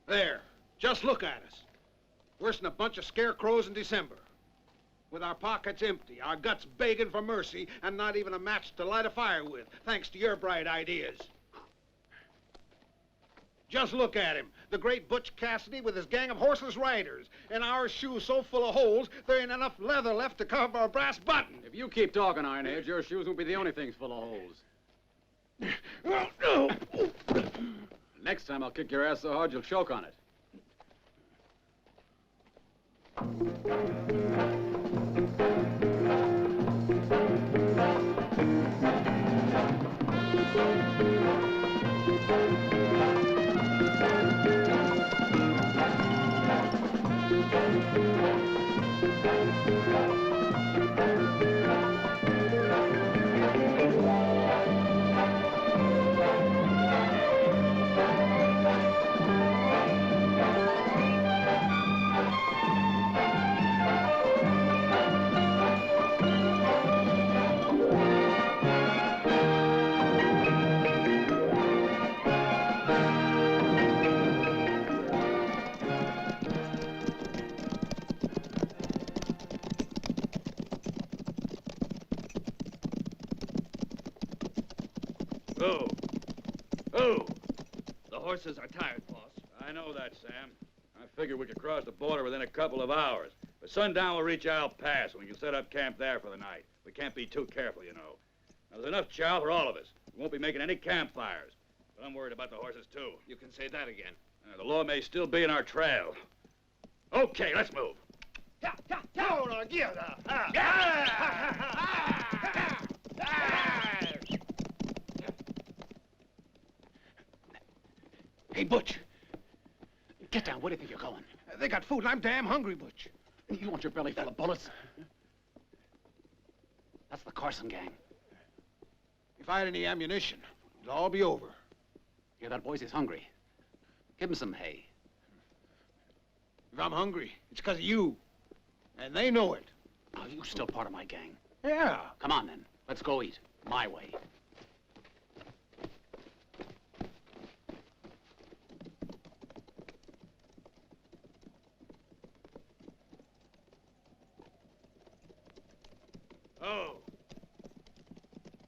There. Just look at us. Worse than a bunch of scarecrows in December. With our pockets empty, our guts begging for mercy, and not even a match to light a fire with, thanks to your bright ideas. Just look at him, the great Butch Cassidy with his gang of horseless riders, and our shoes so full of holes, there ain't enough leather left to cover our brass button. If you keep talking, Ironhead, your shoes won't be the only things full of holes. Next time I'll kick your ass so hard you'll choke on it. Oh. Oh. The horses are tired, boss. I know that, Sam. I figured we could cross the border within a couple of hours. By sundown, we'll reach Al Pass, and we can set up camp there for the night. We can't be too careful, you know. Now, there's enough chow for all of us. We won't be making any campfires. But I'm worried about the horses, too. You can say that again. The law may still be in our trail. Okay, let's move. Hey, Butch. Get down. Where do you think you're going? They got food, and I'm damn hungry, Butch. You want your belly full of bullets? That's the Carson gang. If I had any ammunition, it'll all be over. Hear that, boys? He's hungry. Give him some hay. If I'm hungry, it's because of you. And they know it. Are you still part of my gang? Yeah. Come on, then. Let's go eat. My way. Oh.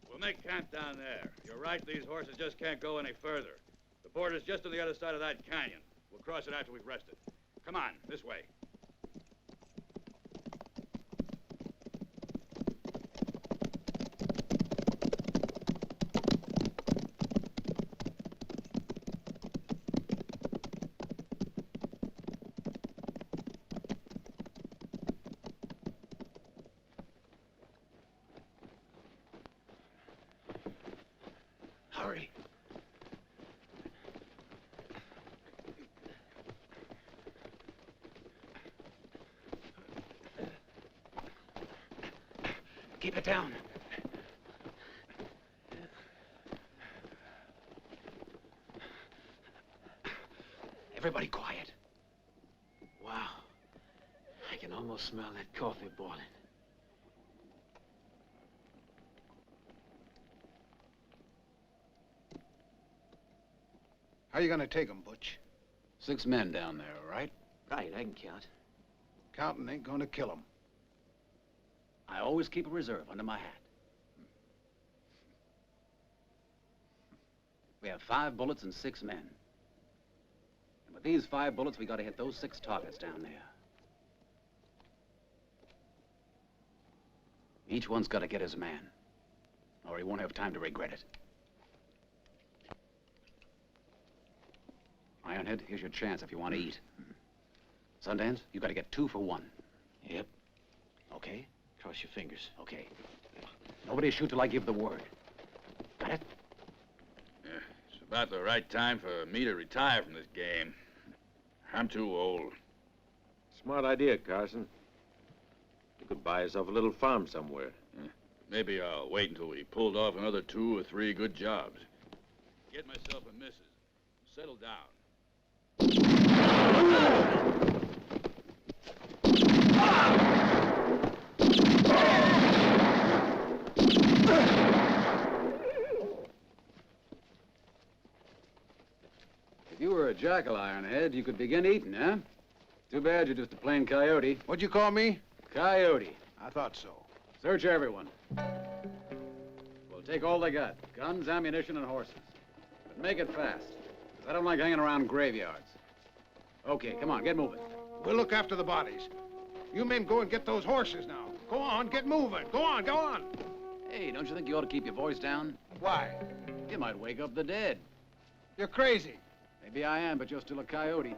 We'll make camp down there. You're right, these horses just can't go any further. The border's just on the other side of that canyon. We'll cross it after we've rested. Come on, this way. Hurry. Keep it down. Everybody quiet. Wow. I can almost smell that coffee boiling. How you gonna take them, Butch? 6 men down there, all right? Right, I can count. Counting ain't gonna kill them. I always keep a reserve under my hat. We have 5 bullets and 6 men. And with these 5 bullets, we gotta hit those 6 targets down there. Each one's gotta get his man, or he won't have time to regret it. Ironhead, here's your chance if you want to eat. Sundance, you gotta get 2 for 1. Yep. Okay? Cross your fingers. Okay. Nobody shoot till I give the word. Got it? Yeah, it's about the right time for me to retire from this game. I'm too old. Smart idea, Carson. You could buy yourself a little farm somewhere. Maybe I'll wait until we pulled off another 2 or 3 good jobs. Get myself a missus. Settle down. If you were a jackal, Ironhead. You could begin eating, huh? Too bad you're just a plain coyote. What'd you call me? Coyote. I thought so. Search everyone. We'll take all they got. Guns, ammunition, and horses. But make it fast, 'cause I don't like hanging around graveyards. Okay, come on, get moving. We'll look after the bodies. You men go and get those horses now. Go on, get moving. Go on, go on. Hey, don't you think you ought to keep your voice down? Why? You might wake up the dead. You're crazy. Maybe I am, but you're still a coyote.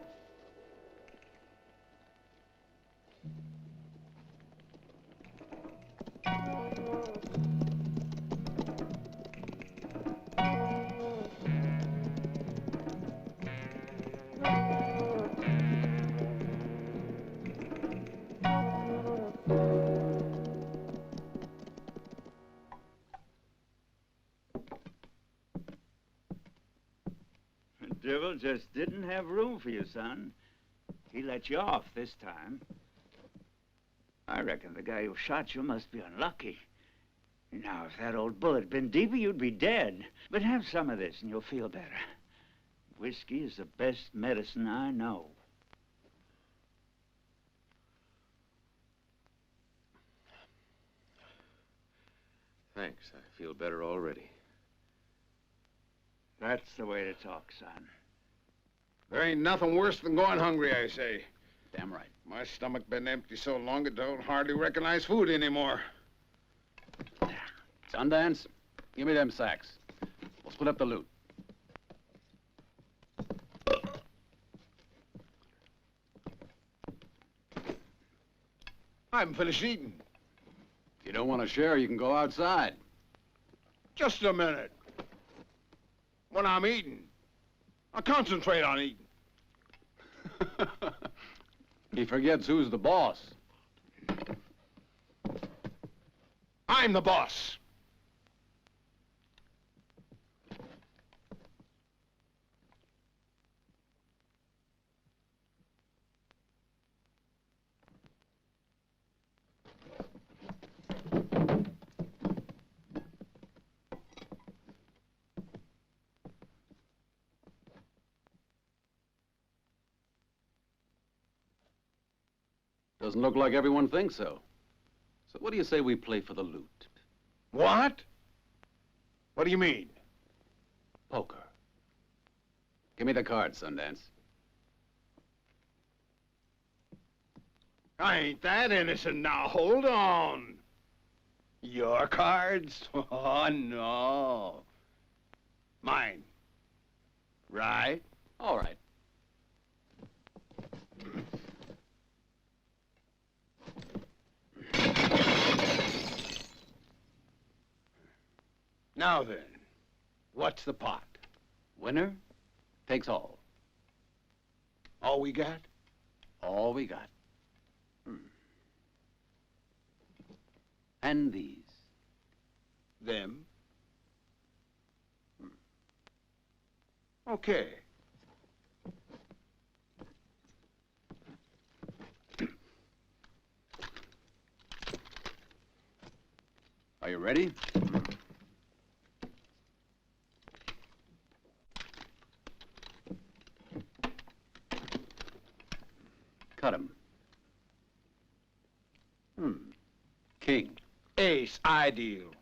The devil just didn't have room for you, son. He let you off this time. I reckon the guy who shot you must be unlucky. Now, if that old bullet had been deeper, you'd be dead. But have some of this and you'll feel better. Whiskey is the best medicine I know. Thanks. I feel better already. That's the way to talk, son. There ain't nothing worse than going hungry, I say. Damn right. My stomach been empty so long it don't hardly recognize food anymore. Sundance, give me them sacks. We'll split up the loot. I haven't finished eating. If you don't want to share, you can go outside. Just a minute. When I'm eating, I concentrate on eating. He forgets who's the boss. I'm the boss. Doesn't look like everyone thinks so. So what do you say we play for the loot? What? What do you mean? Poker. Give me the cards, Sundance. I ain't that innocent now. Hold on. Your cards? Oh, no. Mine. Right? All right. Now then, what's the pot? Winner takes all. All we got? All we got. And these. Them? Okay. Are you ready? Cut him. King. Ace, ideal.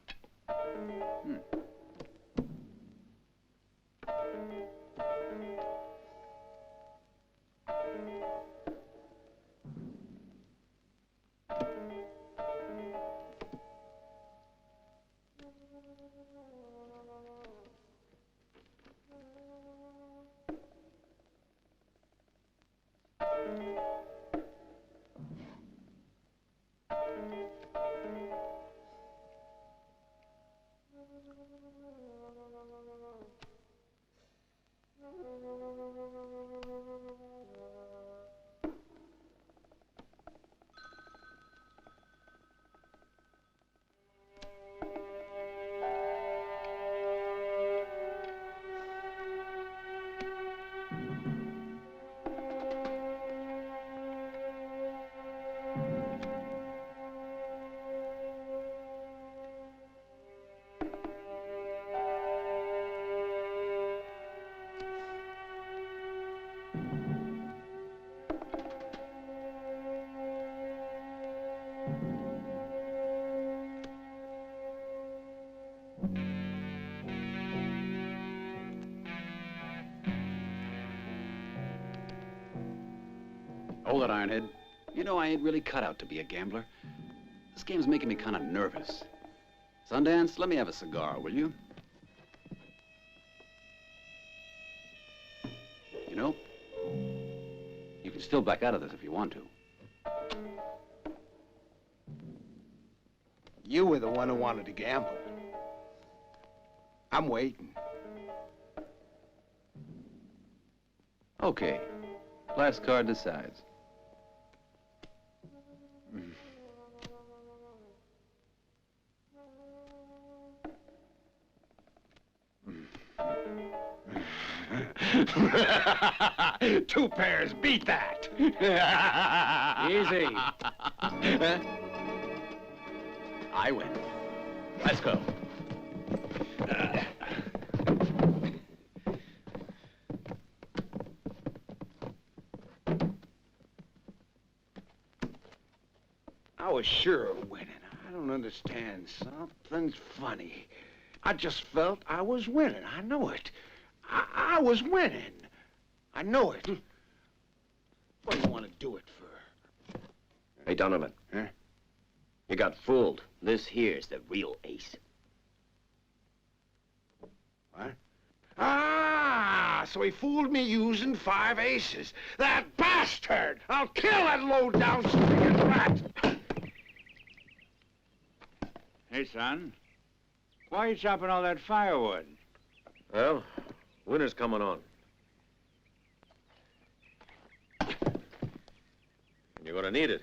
Hold it, Ironhead. You know I ain't really cut out to be a gambler. This game's making me kind of nervous. Sundance, let me have a cigar, will you? You know, you can still back out of this if you want to. You were the one who wanted to gamble. I'm waiting. Okay. Last card decides. Two pairs, beat that. Easy. I win. Let's go. I was sure of winning. I don't understand. Something's funny. I just felt I was winning. I know it. I was winning. I know it. What do you want to do it for? Hey, Donovan. Huh? You got fooled. This here's the real ace. What? Ah, so he fooled me using 5 aces. That bastard! I'll kill that low-down stinking rat! Hey, son. Why are you chopping all that firewood? Well, winter's coming on. And you're gonna need it.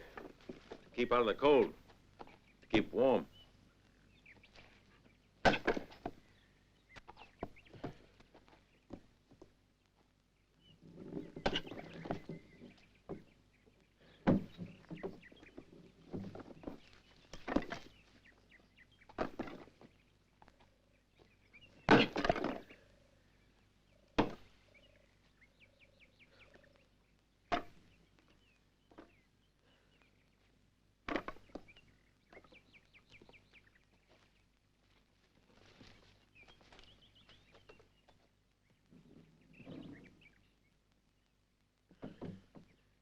To keep out of the cold. To keep warm.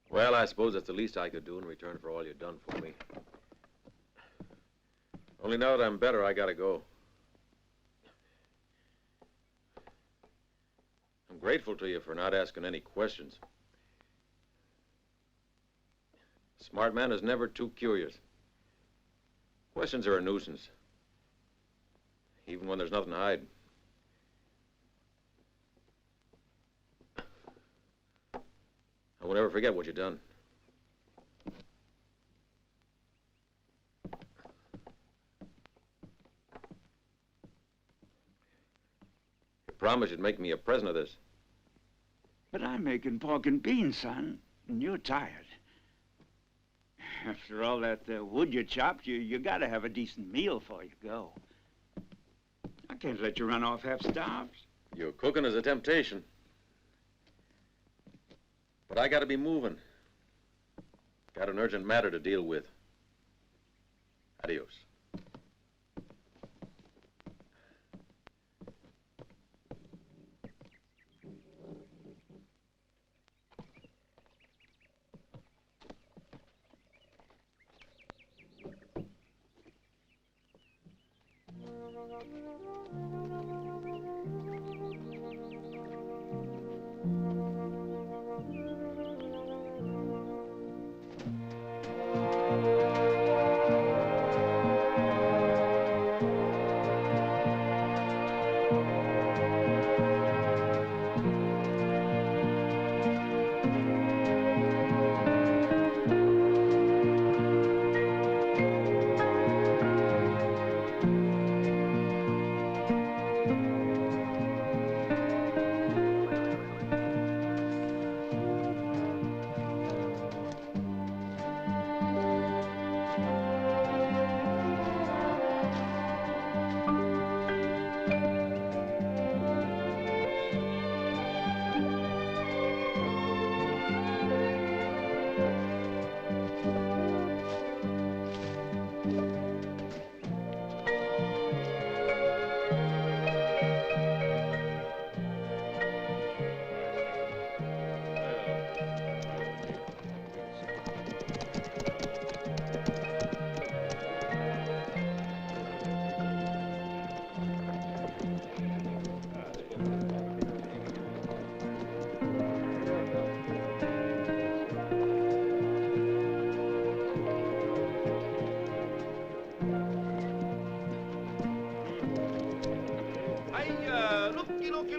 Well, I suppose that's the least I could do in return for all you've done for me. Only now that I'm better, I gotta go. I'm grateful to you for not asking any questions. A smart man is never too curious. Questions are a nuisance. Even when there's nothing to hide. I won't ever forget what you've done. You promised you'd make me a present of this. But I'm making pork and beans, son, and you're tired. After all that wood you chopped, you gotta have a decent meal before you go. I can't let you run off half-starved. Your cooking is a temptation. But I gotta be moving. Got an urgent matter to deal with. Adios.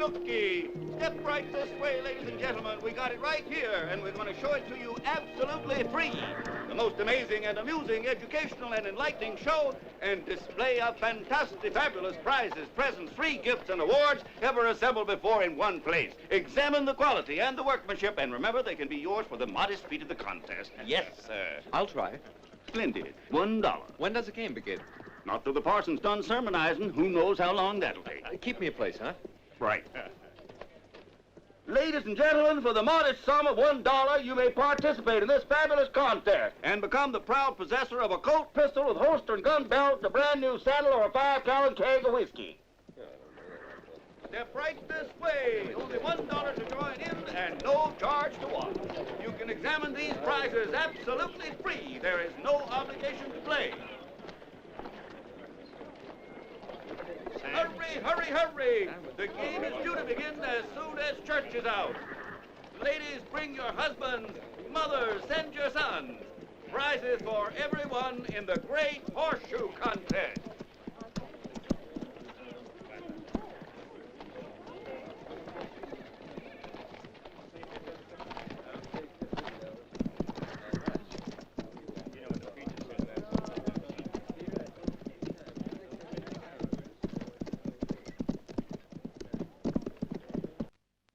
looky. Step right this way, ladies and gentlemen. We got it right here, and we're going to show it to you absolutely free. The most amazing and amusing, educational and enlightening show and display of fantastic, fabulous prizes, presents, free gifts, and awards ever assembled before in one place. Examine the quality and the workmanship, and remember, they can be yours for the modest fee of the contest. Yes, sir. I'll try. Splendid. $1. When does the game begin? Not till the parson's done sermonizing. Who knows how long that'll take. Keep me a place, huh? Right. Ladies and gentlemen, for the modest sum of $1, you may participate in this fabulous contest and become the proud possessor of a Colt pistol with holster and gun belt, a brand new saddle, or a 5-gallon keg of whiskey. Step right this way. Only $1 to join in and no charge to watch. You can examine these prizes absolutely free. There is no obligation to play. Hurry, hurry, hurry! The game is due to begin as soon as church is out. Ladies, bring your husbands. Mothers, send your sons. Prizes for everyone in the great horseshoe contest.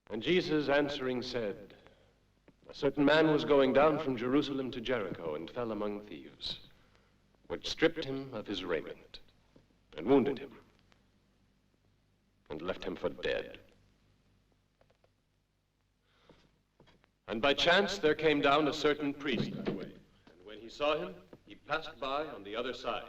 And Jesus answering said, a certain man was going down from Jerusalem to Jericho and fell among thieves, which stripped him of his raiment and wounded him and left him for dead. And by chance there came down a certain priest that way, and when he saw him, he passed by on the other side.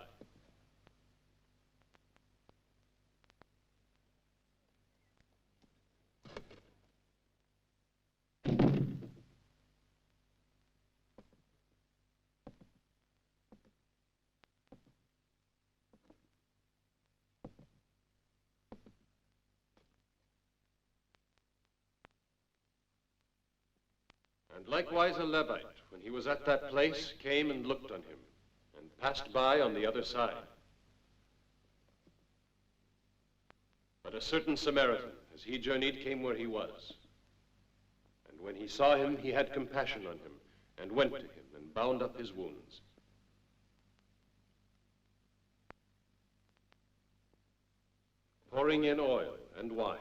And likewise a Levite, when he was at that place, came and looked on him, and passed by on the other side. But a certain Samaritan, as he journeyed, came where he was. And when he saw him, he had compassion on him, and went to him, and bound up his wounds. Pouring in oil and wine.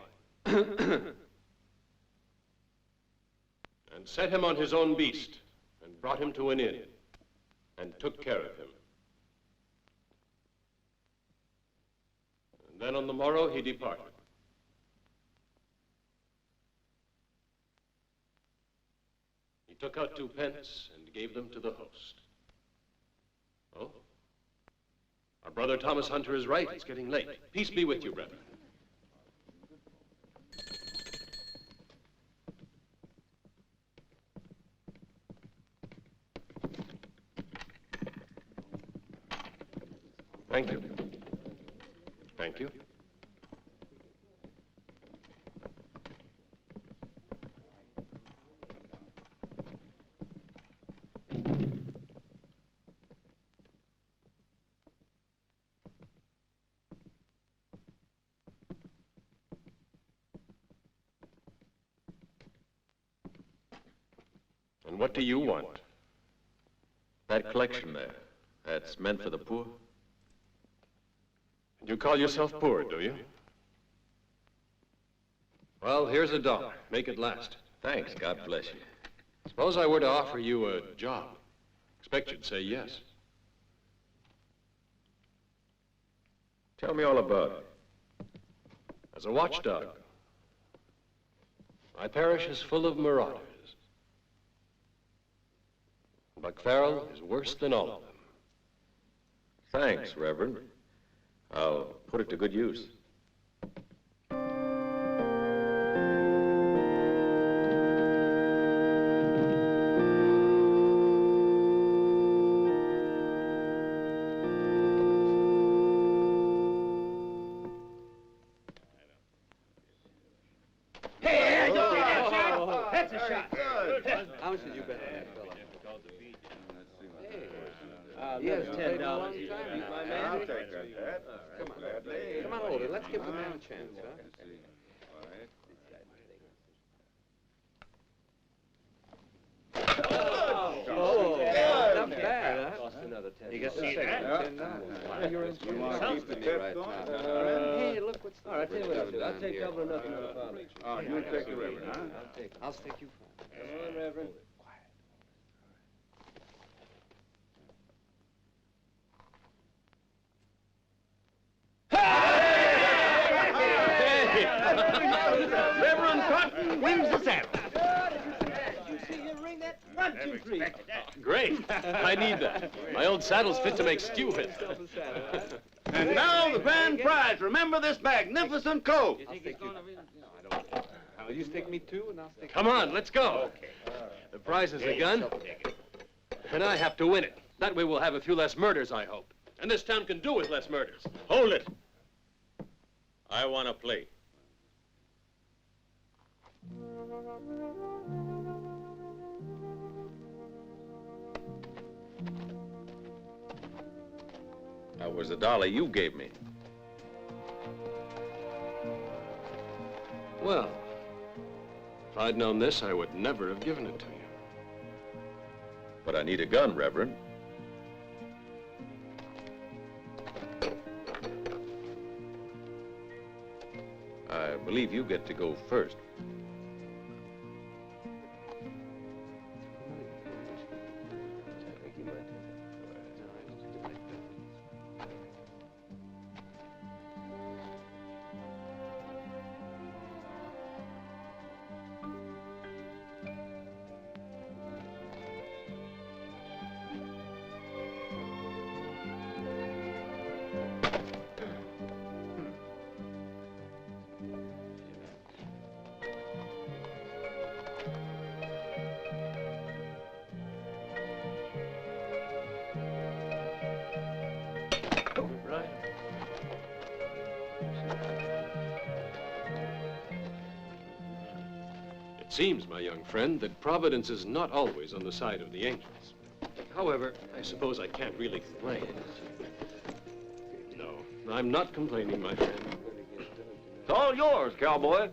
And set him on his own beast, and brought him to an inn, and took care of him. And then on the morrow he departed. He took out 2 pence and gave them to the host. Oh, our brother Thomas Hunter is right. It's getting late. Peace be with you, brethren. Thank you. Thank you. And what do you want? That collection there, that's meant for the poor? You call yourself poor, do you? Well, here's $1. Make it last. Thanks, God bless you. Suppose I were to offer you a job. Expect you'd say yes. Tell me all about it. As a watchdog, my parish is full of marauders. Buck Farrell is worse than all of them. Thanks, Reverend. I'll put it to good use. Hey, that's a shot. How much did you bet on that fella? He has $10. I'll take that. Come on, hold it. Let's give the man a chance, huh? see that. You want to keep the tip going? Hey, look what's... All right, I'll tell you what I'll do. I'll take double or nothing on the father. Oh, you take the river, huh? I'll stick you for it. Come on, Reverend. Reverend Cotten wins the saddle. You see him ring that? 1, 2, 3. Great. I need that. My old saddle's fit to make stew with. And now the grand prize. Remember this magnificent coat. Will you stick me 2 and I'll stick... Come on, let's go. The prize is a gun, and I have to win it. That way we'll have a few less murders, I hope. And this town can do with less murders. Hold it. I want to play. That was the dollar you gave me. Well, if I'd known this, I would never have given it to you. But I need a gun, Reverend. I believe you get to go first. It seems, my young friend, that Providence is not always on the side of the angels. However, I suppose I can't really complain. No, I'm not complaining, my friend. It's all yours, cowboy.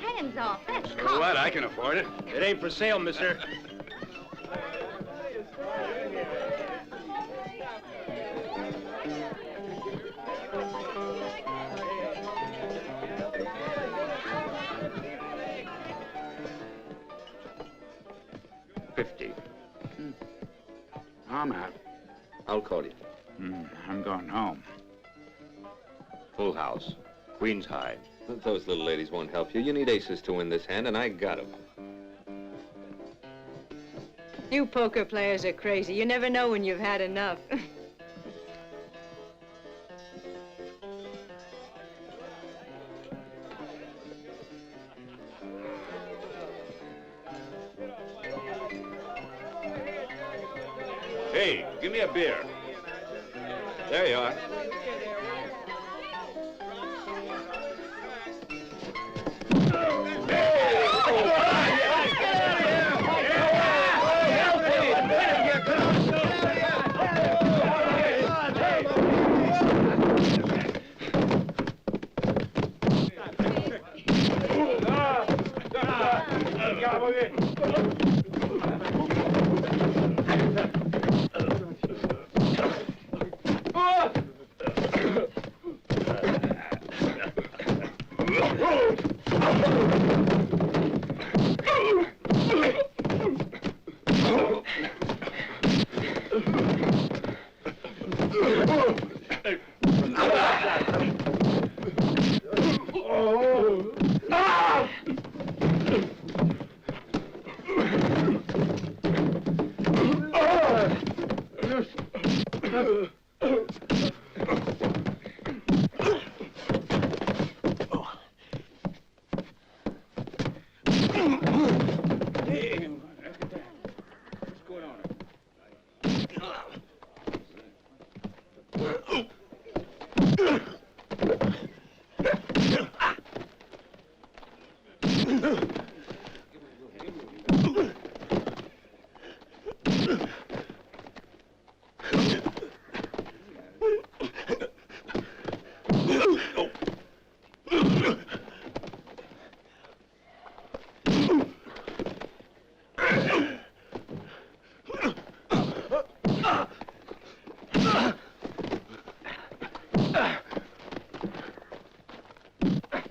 Hands off, that's All right, I can afford it. It ain't for sale, mister. I'm out. I'll call you. I'm going home. Full house. Queen's high. Those little ladies won't help you. You need aces to win this hand, and I got them. You poker players are crazy. You never know when you've had enough. Hey, give me a beer. There you are.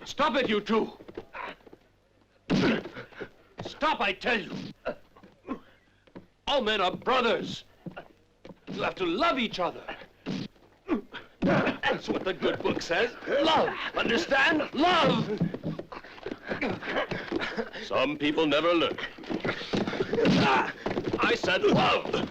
Stop it, you two! Stop, I tell you! All men are brothers. You have to love each other. That's what the good book says. Love, understand? Love! Some people never learn. I said love!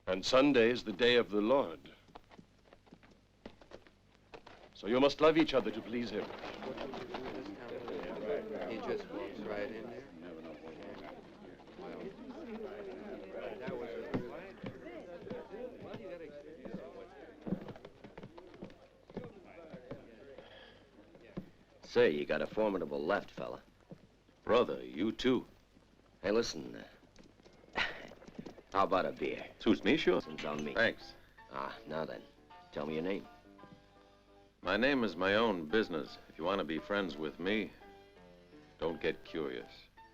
And Sunday is the day of the Lord. So you must love each other to please him. He just walks right in there. Say, you got a formidable left, fella. Brother, you too. Hey, listen, how about a beer? Suits me, sure. It's on me. Thanks. Ah, now then, tell me your name. My name is my own business. If you want to be friends with me, don't get curious.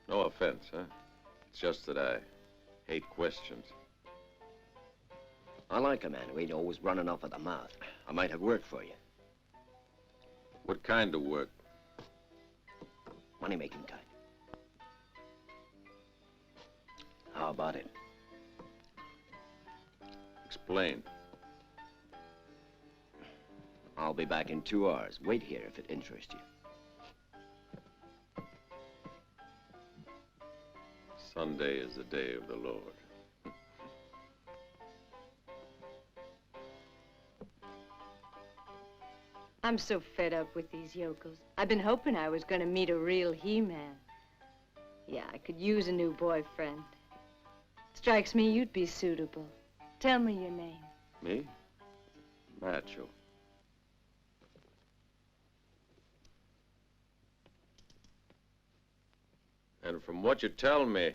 No offense, huh? It's just that I hate questions. I like a man who ain't always running off at the mouth. I might have work for you. What kind of work? Money-making kind. How about it? Explain. I'll be back in 2 hours. Wait here if it interests you. Sunday is the day of the Lord. I'm so fed up with these yokels. I've been hoping I was going to meet a real he-man. Yeah, I could use a new boyfriend. Strikes me you'd be suitable. Tell me your name. Me? Macho. And from what you tell me,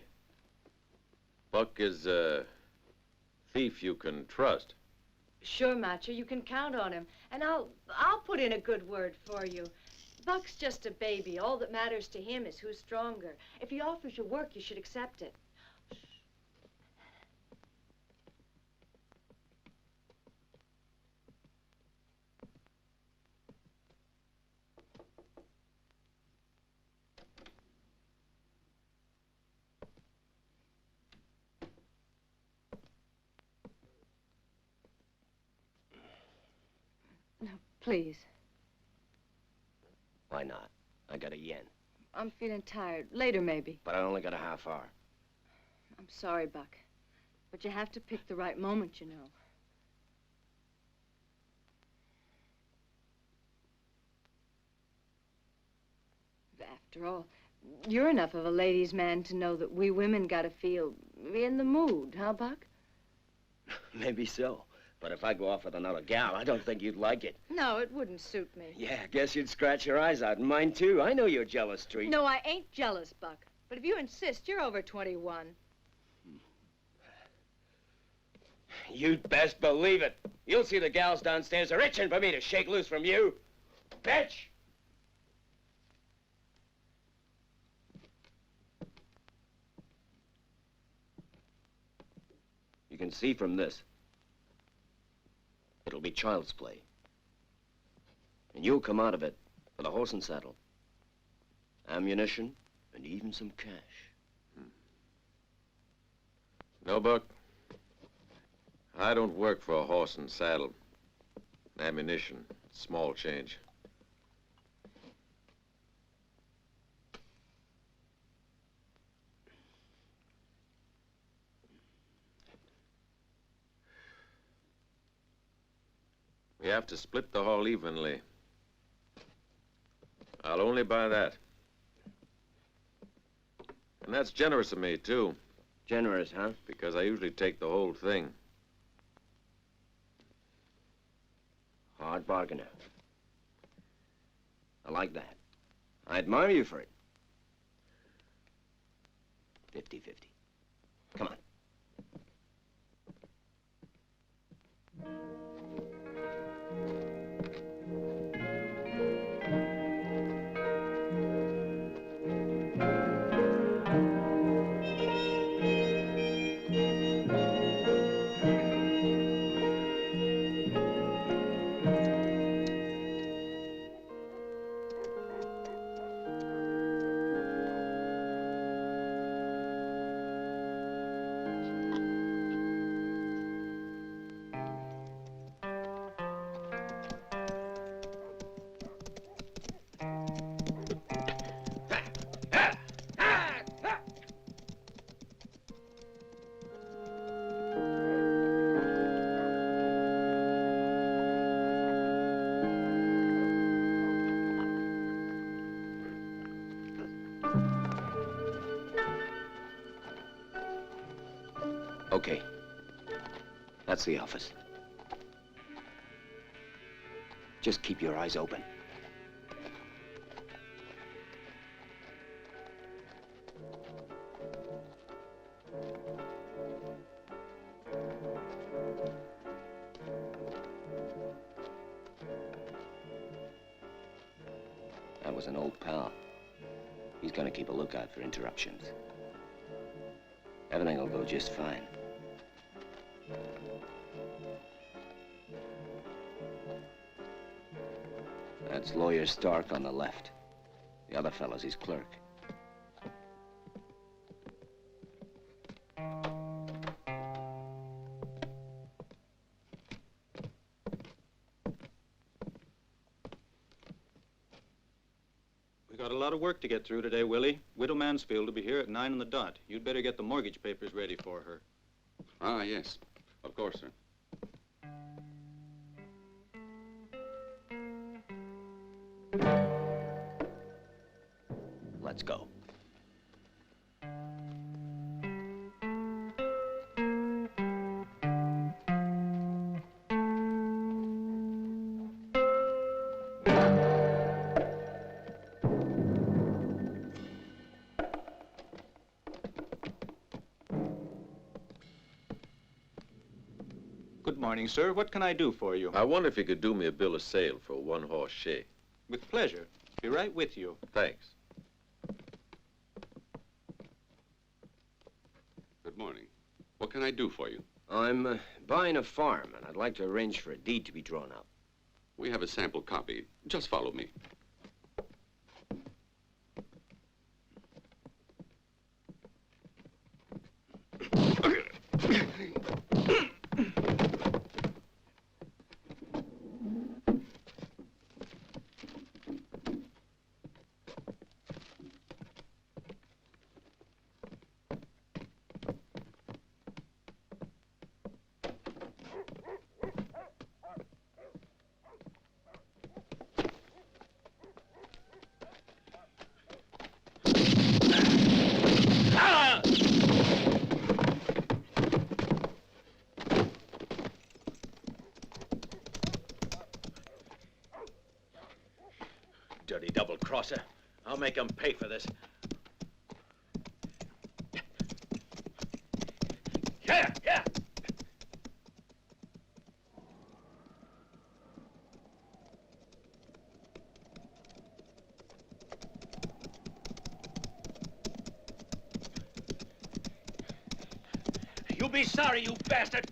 Buck is a thief you can trust. Sure, Macho, you can count on him. And I'll put in a good word for you. Buck's just a baby. All that matters to him is who's stronger. If he offers you work, you should accept it. No, please. Why not? I got a yen. I'm feeling tired. Later, maybe. But I only got a half hour. I'm sorry, Buck. But you have to pick the right moment, you know. After all, you're enough of a ladies' man to know that we women gotta feel in the mood, huh, Buck? Maybe so. But if I go off with another gal, I don't think you'd like it. No, it wouldn't suit me. Yeah, I guess you'd scratch your eyes out, and mine too. I know you're jealous, Treat. No, I ain't jealous, Buck. But if you insist, you're over 21. You'd best believe it. You'll see the gals downstairs are itching for me to shake loose from you. Bitch! You can see from this. It'll be child's play. And you'll come out of it with a horse and saddle, ammunition, and even some cash. No, Buck. I don't work for a horse and saddle. Ammunition, small change. We have to split the haul evenly. I'll only buy that. And that's generous of me, too. Generous, huh? Because I usually take the whole thing. Hard bargainer. I like that. I admire you for it. 50-50. Come on. Okay. That's the office. Just keep your eyes open. That was an old pal. He's gonna keep a lookout for interruptions. Everything will go just fine. That's Lawyer Stark on the left. The other fellow's his clerk. We got a lot of work to get through today, Willie. Widow Mansfield will be here at 9 on the dot. You'd better get the mortgage papers ready for her. Ah, yes. Of course, sir. Let's go. Good morning, sir. What can I do for you? I wonder if you could do me a bill of sale for a one-horse shay. With pleasure. Be right with you. Thanks. Good morning. What can I do for you? I'm buying a farm, and I'd like to arrange for a deed to be drawn up. We have a sample copy. Just follow me. Dirty double-crosser. I'll make him pay for this. Yeah, yeah! You'll be sorry, you bastard!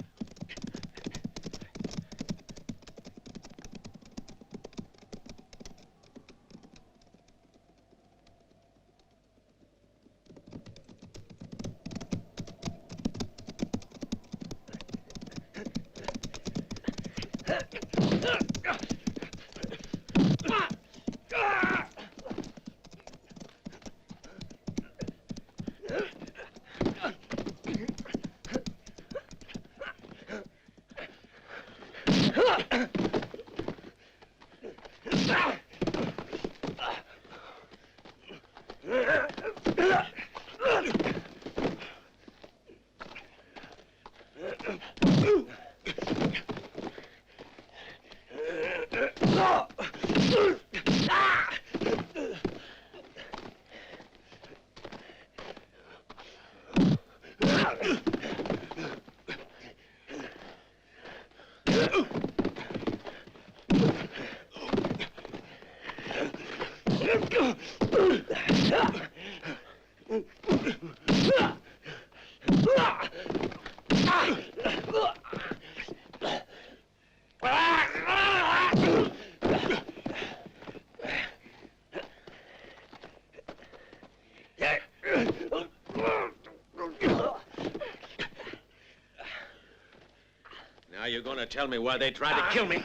Now you're gonna tell me why they tried to kill me?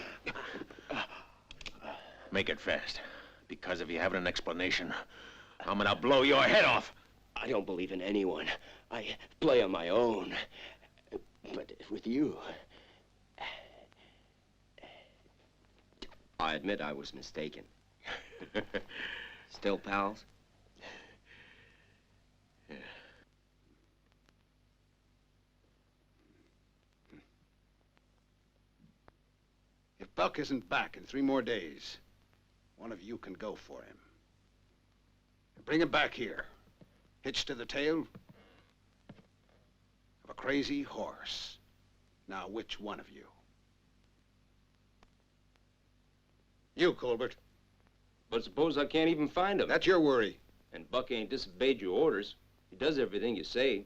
Make it fast. Because if you haven't an explanation, I'm gonna blow your head off. I don't believe in anyone. I play on my own. But with you... I admit I was mistaken. Still pals? Yeah. Buck isn't back in 3 more days, one of you can go for him. Bring him back here, hitched to the tail of a crazy horse. Now, which one of you? You, Colbert. But suppose I can't even find him. That's your worry. And Buck ain't disobeyed your orders. He does everything you say.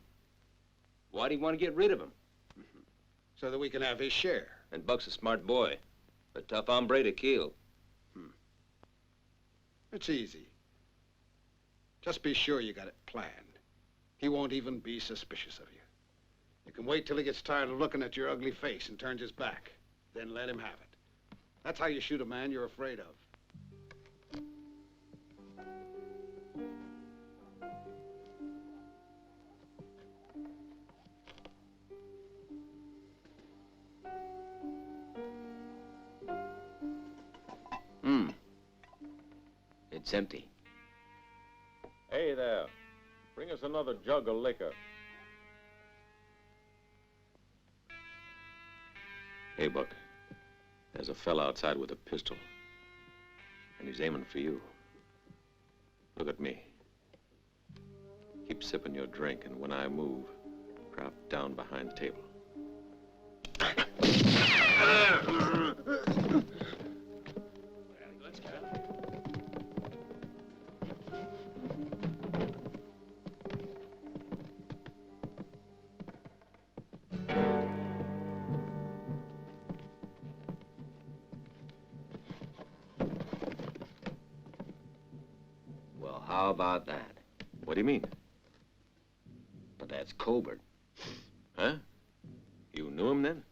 Why do you want to get rid of him? So that we can have his share. And Buck's a smart boy. A tough hombre to kill. It's easy. Just be sure you got it planned. He won't even be suspicious of you. You can wait till he gets tired of looking at your ugly face and turns his back. Then let him have it. That's how you shoot a man you're afraid of. It's empty. Hey there. Bring us another jug of liquor. Hey, Buck. There's a fella outside with a pistol. And he's aiming for you. Look at me. Keep sipping your drink, and when I move, drop down behind the table. How about that? What do you mean? But that's Colbert. Huh? You knew him then?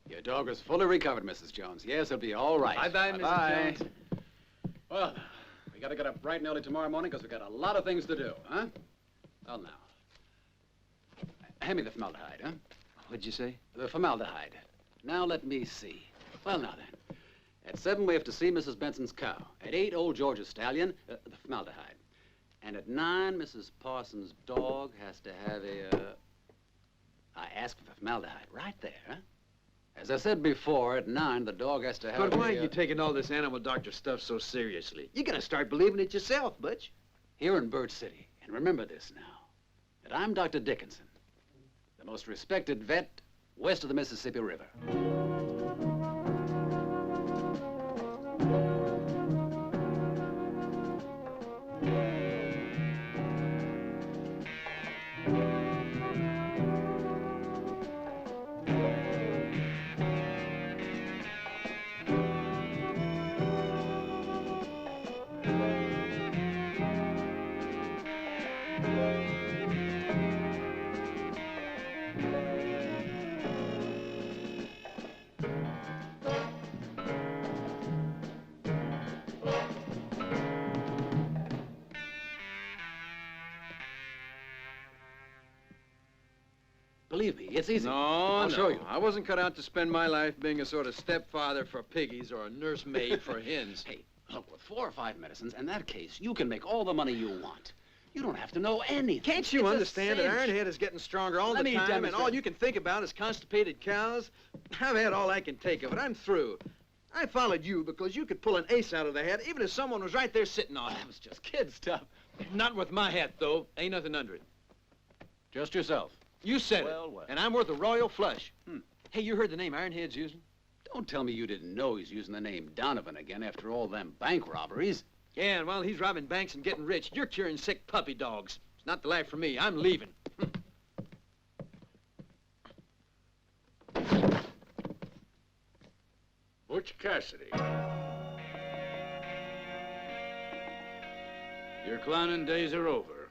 Your dog is fully recovered, Mrs. Jones. Yes, he'll be all right. Bye-bye, Mrs. Jones. Well, we got to get up bright and early tomorrow morning because we got a lot of things to do, huh? Well, now. Hand me the formaldehyde, huh? What'd you say? The formaldehyde. Now, let me see. Well, now then. At 7, we have to see Mrs. Benson's cow. At 8, old George's stallion, the formaldehyde. And at 9, Mrs. Parsons' dog has to have I asked for formaldehyde right there, huh? As I said before, at 9, the dog has to have But why are you taking all this animal doctor stuff so seriously? You gotta start believing it yourself, Butch. Here in Birch City, and remember this now, that I'm Dr. Dickinson, the most respected vet west of the Mississippi River. Believe me, it's easy. I'll show you. I wasn't cut out to spend my life being a sort of stepfather for piggies or a nursemaid for hens. Hey, look, with 4 or 5 medicines, in that case, you can make all the money you want. You don't have to know anything. Can't you understand that Ironhead is getting stronger all the time, and all you can think about is constipated cows? I've had all I can take of it. I'm through. I followed you because you could pull an ace out of the hat, even if someone was right there sitting on it. That was just kid stuff. Not with my hat, though. Ain't nothing under it. Just yourself. You said Well. it. And I'm worth a royal flush. Hey, you heard the name Ironhead's using? Don't tell me you didn't know he's using the name Donovan again after all them bank robberies. Yeah, and while he's robbing banks and getting rich, you're curing sick puppy dogs. It's not the life for me. I'm leaving. Butch Cassidy. Your clowning days are over.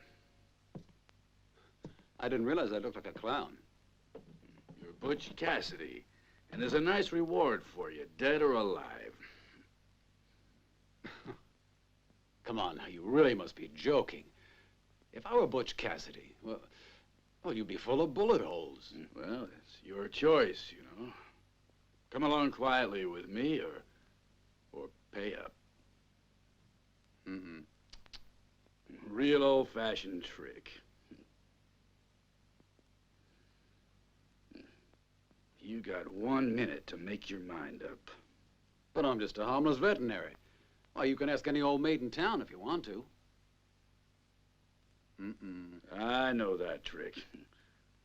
I didn't realize I looked like a clown. You're Butch Cassidy, and there's a nice reward for you, dead or alive. Come on now, you really must be joking. If I were Butch Cassidy, well, you'd be full of bullet holes. Well, it's your choice, you know. Come along quietly with me or pay up. Mm-mm. Real old-fashioned trick. You got 1 minute to make your mind up. But I'm just a harmless veterinary. Why, you can ask any old maid in town if you want to. I know that trick.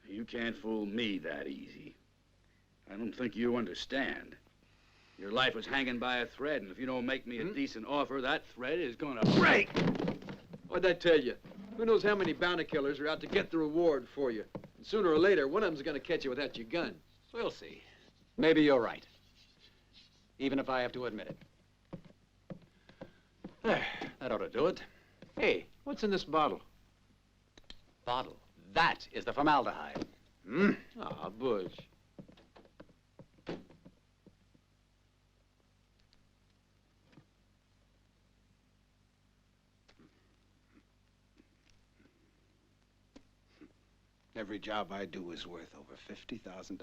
You can't fool me that easy. I don't think you understand. Your life is hanging by a thread, and if you don't make me a decent offer, that thread is gonna break! What'd I tell you? Who knows how many bounty killers are out to get the reward for you? And sooner or later, one of them's gonna catch you without your gun. We'll see. Maybe you're right. Even if I have to admit it. There, that ought to do it. Hey, what's in this bottle? Bottle. That is the formaldehyde. Ah, Butch. Every job I do is worth over $50,000.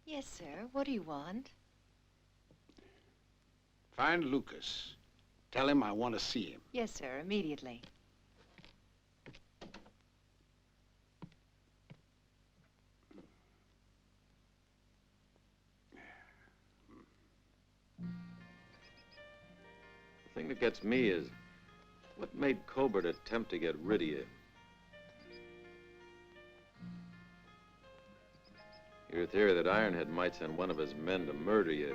Yes, sir. What do you want? Find Lucas. Tell him I want to see him. Yes, sir. Immediately. The thing that gets me is, what made Colbert attempt to get rid of you? Your theory that Ironhead might send one of his men to murder you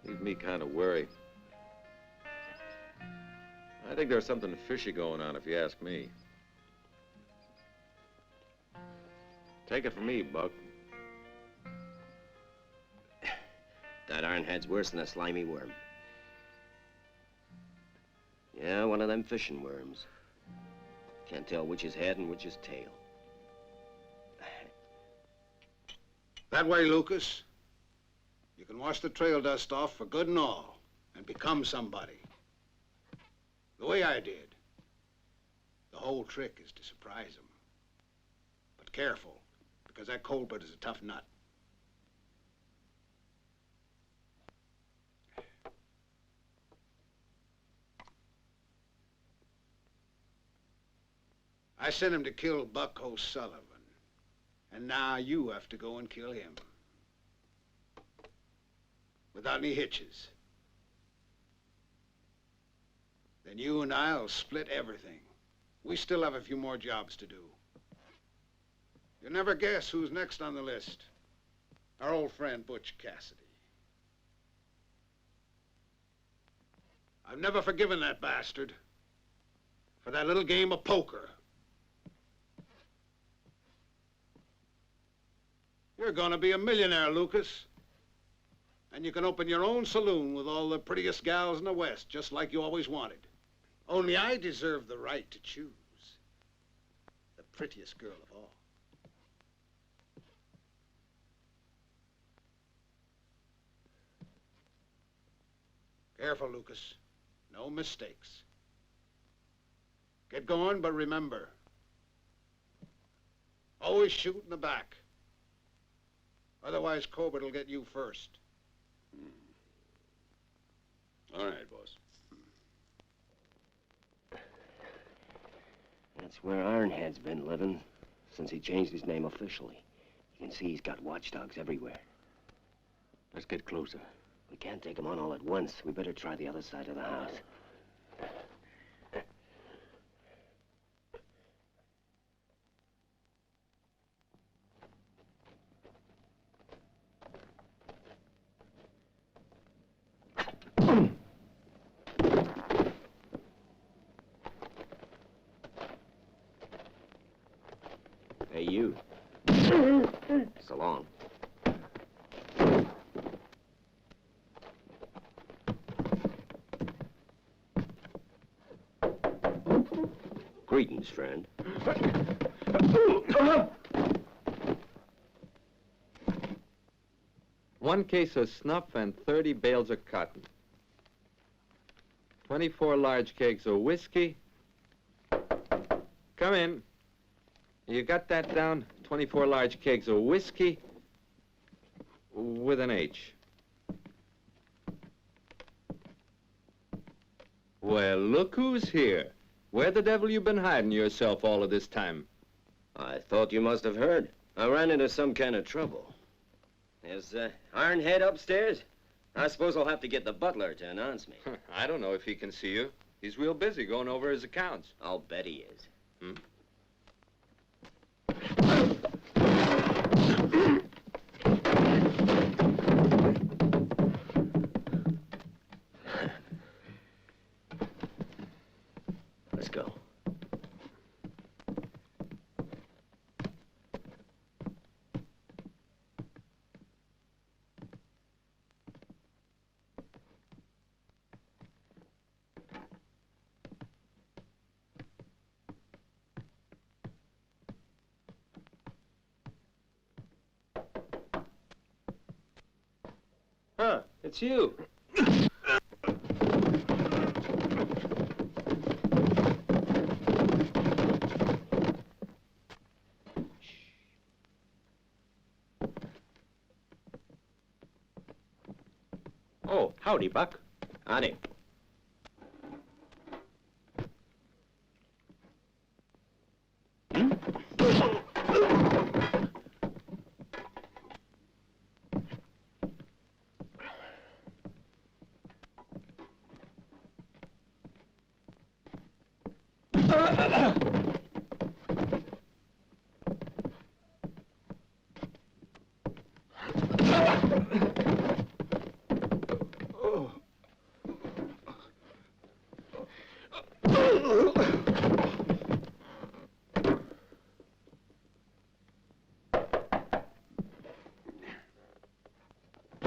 leaves me kind of worried. I think there's something fishy going on, if you ask me. Take it from me, Buck. That Ironhead's worse than a slimy worm. Yeah, one of them fishing worms. Can't tell which is head and which is tail. That way, Lucas. You can wash the trail dust off for good and all, and become somebody. The way I did. The whole trick is to surprise him. But careful, because that Colbert is a tough nut. I sent him to kill Buck O'Sullivan. And now you have to go and kill him. Without any hitches. Then you and I'll split everything. We still have a few more jobs to do. You'll never guess who's next on the list. Our old friend, Butch Cassidy. I've never forgiven that bastard for that little game of poker. You're gonna be a millionaire, Lucas. And you can open your own saloon with all the prettiest gals in the West, just like you always wanted. Only I deserve the right to choose the prettiest girl of all. Careful, Lucas. No mistakes. Get going, but remember, always shoot in the back. Otherwise, Colbert will get you first. All right, boss. That's where Ironhead's been living since he changed his name officially. You can see he's got watchdogs everywhere. Let's get closer. We can't take him on all at once. We better try the other side of the house. Hey, you. So long. Greetings, friend. One case of snuff and 30 bales of cotton. 24 large kegs of whiskey. Come in. You got that down? 24 large kegs of whiskey with an H. Well, look who's here. Where the devil you been hiding yourself all of this time? I thought you must have heard. I ran into some kind of trouble. Is Ironhead upstairs? I suppose I'll have to get the butler to announce me. I don't know if he can see you. He's real busy going over his accounts. I'll bet he is. Hmm? Let's go. Huh, it's you. Oh, howdy, Buck. Howdy.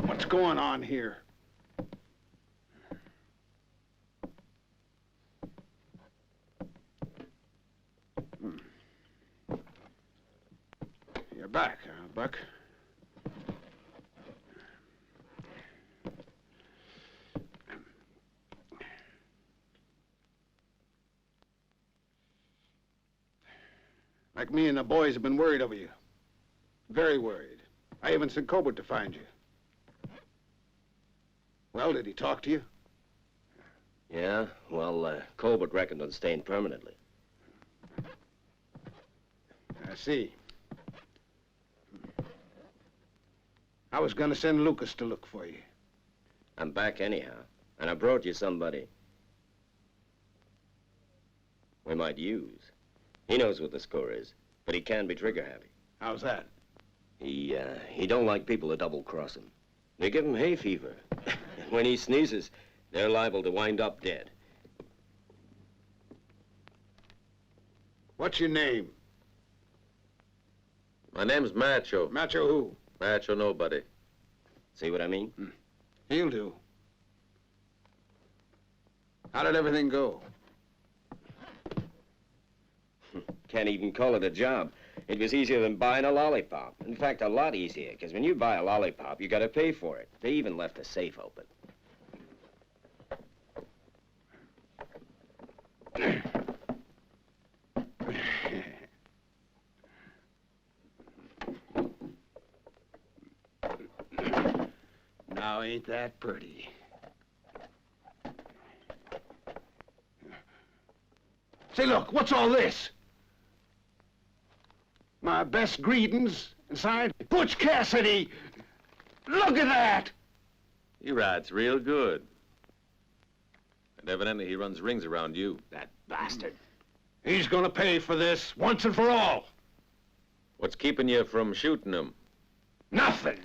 What's going on here? You're back, huh, Buck? Like me and the boys have been worried over you. Very worried. I even sent Colbert to find you. Well, did he talk to you? Yeah, well, Colbert reckoned on staying permanently. I see. I was gonna send Lucas to look for you. I'm back anyhow, and I brought you somebody we might use. He knows what the score is, but he can be trigger-happy. How's that? He don't like people to double-cross him. They give him hay fever. When he sneezes, they're liable to wind up dead. What's your name? My name's Macho. Macho who? Macho nobody. See what I mean? He'll do. How did everything go? Can't even call it a job. It was easier than buying a lollipop. In fact, a lot easier, because when you buy a lollipop, you gotta pay for it. They even left the safe open. Now, ain't that pretty? Say, look, what's all this? our best greetings. And signed, Butch Cassidy. Look at that! He rides real good. And evidently he runs rings around you. That bastard. He's gonna pay for this, once and for all. What's keeping you from shooting him? Nothing.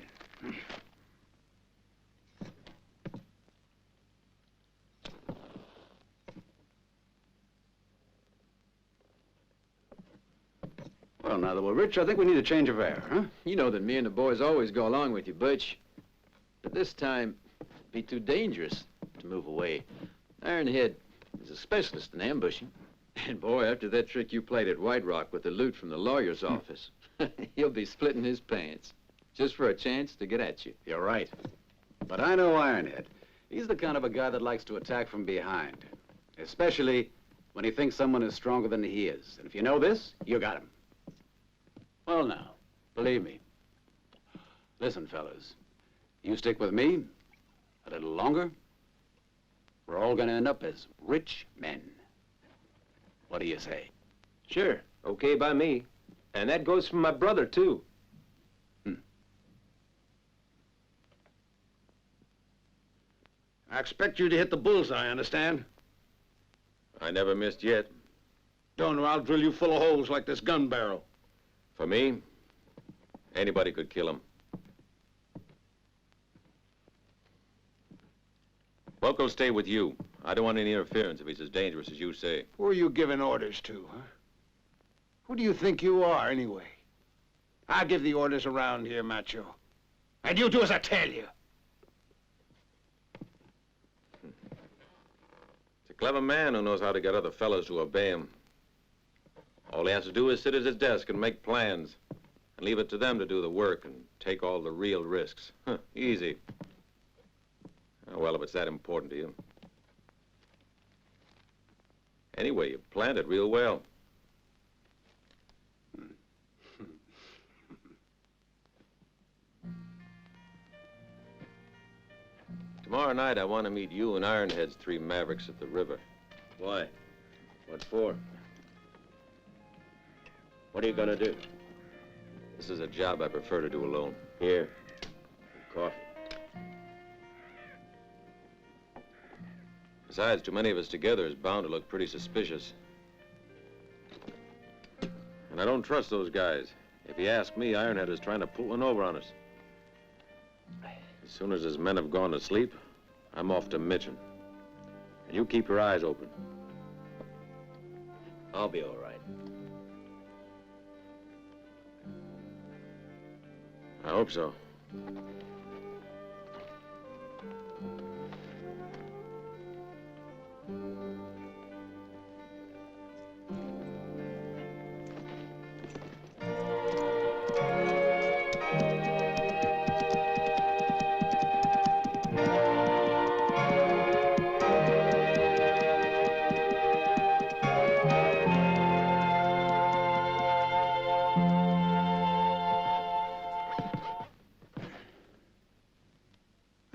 Well, now that we're rich, I think we need a change of air, huh? You know that me and the boys always go along with you, Butch. But this time, it'd be too dangerous to move away. Ironhead is a specialist in ambushing. And boy, after that trick you played at White Rock with the loot from the lawyer's office, he'll be splitting his pants just for a chance to get at you. You're right. But I know Ironhead. He's the kind of a guy that likes to attack from behind, especially when he thinks someone is stronger than he is. And if you know this, you got him. Well, now, believe me. Listen, fellas, you stick with me a little longer, we're all gonna end up as rich men. What do you say? Sure, okay by me. And that goes for my brother, too. I expect you to hit the bullseye, understand? I never missed yet. Don't, or I'll drill you full of holes like this gun barrel. For me, anybody could kill him. Buck will stay with you. I don't want any interference if he's as dangerous as you say. Who are you giving orders to, huh? Who do you think you are, anyway? I give the orders around here, Macho. And you do as I tell you. It's a clever man who knows how to get other fellows to obey him. All he has to do is sit at his desk and make plans, and leave it to them to do the work and take all the real risks. Huh, easy. Oh, well, if it's that important to you. Anyway, you planned it real well. Tomorrow night, I want to meet you and Ironhead's three mavericks at the river. Why? What for? What are you gonna do? This is a job I prefer to do alone. Here. Coffee. Besides, too many of us together is bound to look pretty suspicious. And I don't trust those guys. If you ask me, Ironhead is trying to pull one over on us. As soon as his men have gone to sleep, I'm off to Mitchin. And you keep your eyes open. I'll be all right. I hope so.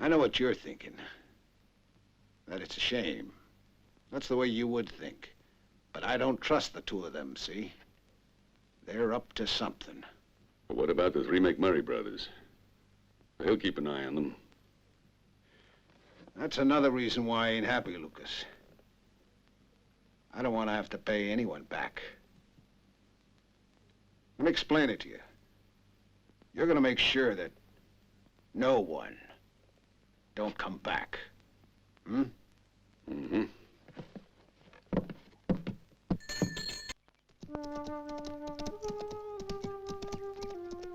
I know what you're thinking. That it's a shame. That's the way you would think. But I don't trust the two of them, see? They're up to something. Well, what about the three McMurray brothers? He'll keep an eye on them. That's another reason why I ain't happy, Lucas. I don't want to have to pay anyone back. Let me explain it to you. You're gonna make sure that no one don't come back. Hmm? Mm-hmm.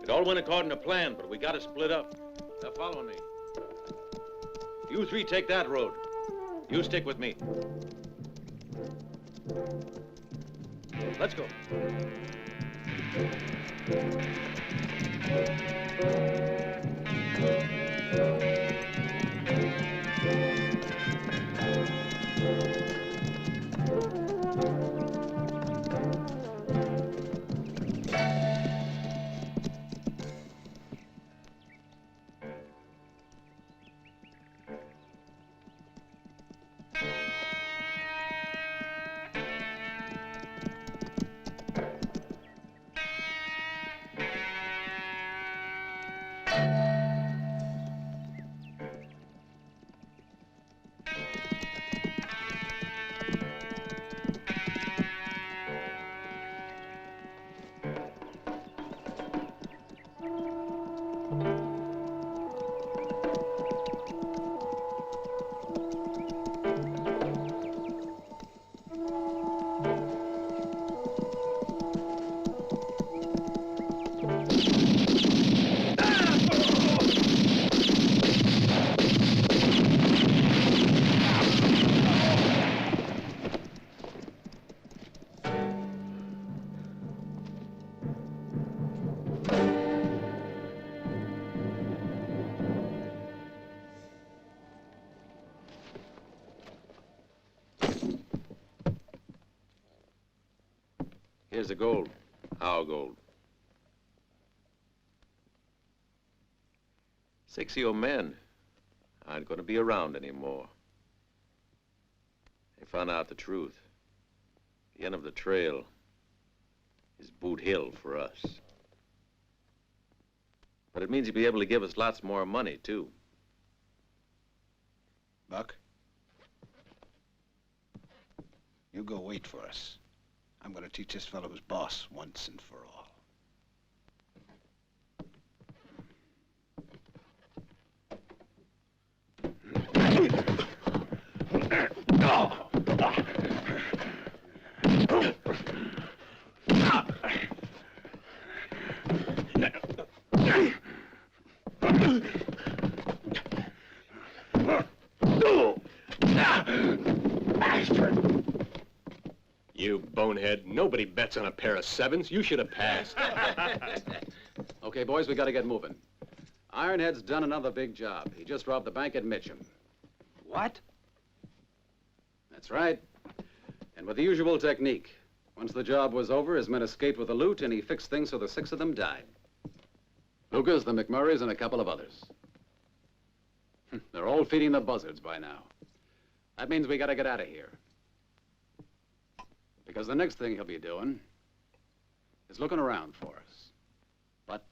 It all went according to plan, but we gotta split up. Now follow me. You three take that road. You stick with me. Let's go. Here's the gold. Our gold. 6 of your men aren't going to be around anymore. They found out the truth. The end of the trail is Boot Hill for us. But it means you'll be able to give us lots more money, too. Buck, you go wait for us. I'm going to teach this fellow who's boss once and for all. You bonehead, nobody bets on a pair of sevens. You should have passed. Okay, boys, we gotta get moving. Ironhead's done another big job. He just robbed the bank at Mitcham. What? That's right. And with the usual technique. Once the job was over, his men escaped with the loot, and he fixed things so the 6 of them died. Lucas, the McMurrays, and a couple of others. They're all feeding the buzzards by now. That means we gotta get out of here. Because the next thing he'll be doing is looking around for us. But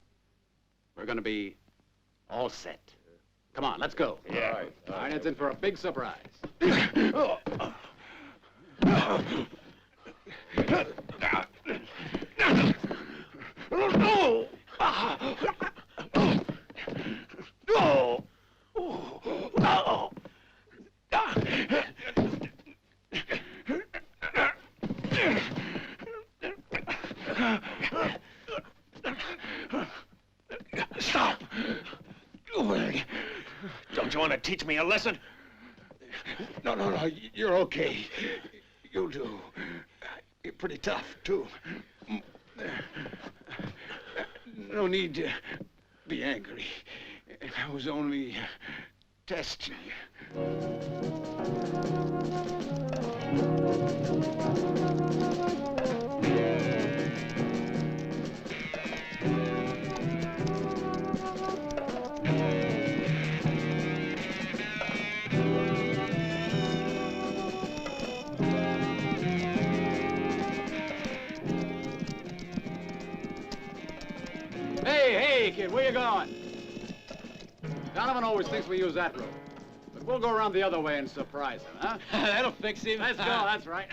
we're gonna be all set. Come on, let's go. Yeah. All right. Ironhead's in for a big surprise. Stop! Don't you want to teach me a lesson? No, you're okay. You do. You're pretty tough, too. No need to be angry. I was only testing you. Hey, kid, where you going? Donovan always thinks we use that road. But we'll go around the other way and surprise him, huh? That'll fix him. Let's go, that's right.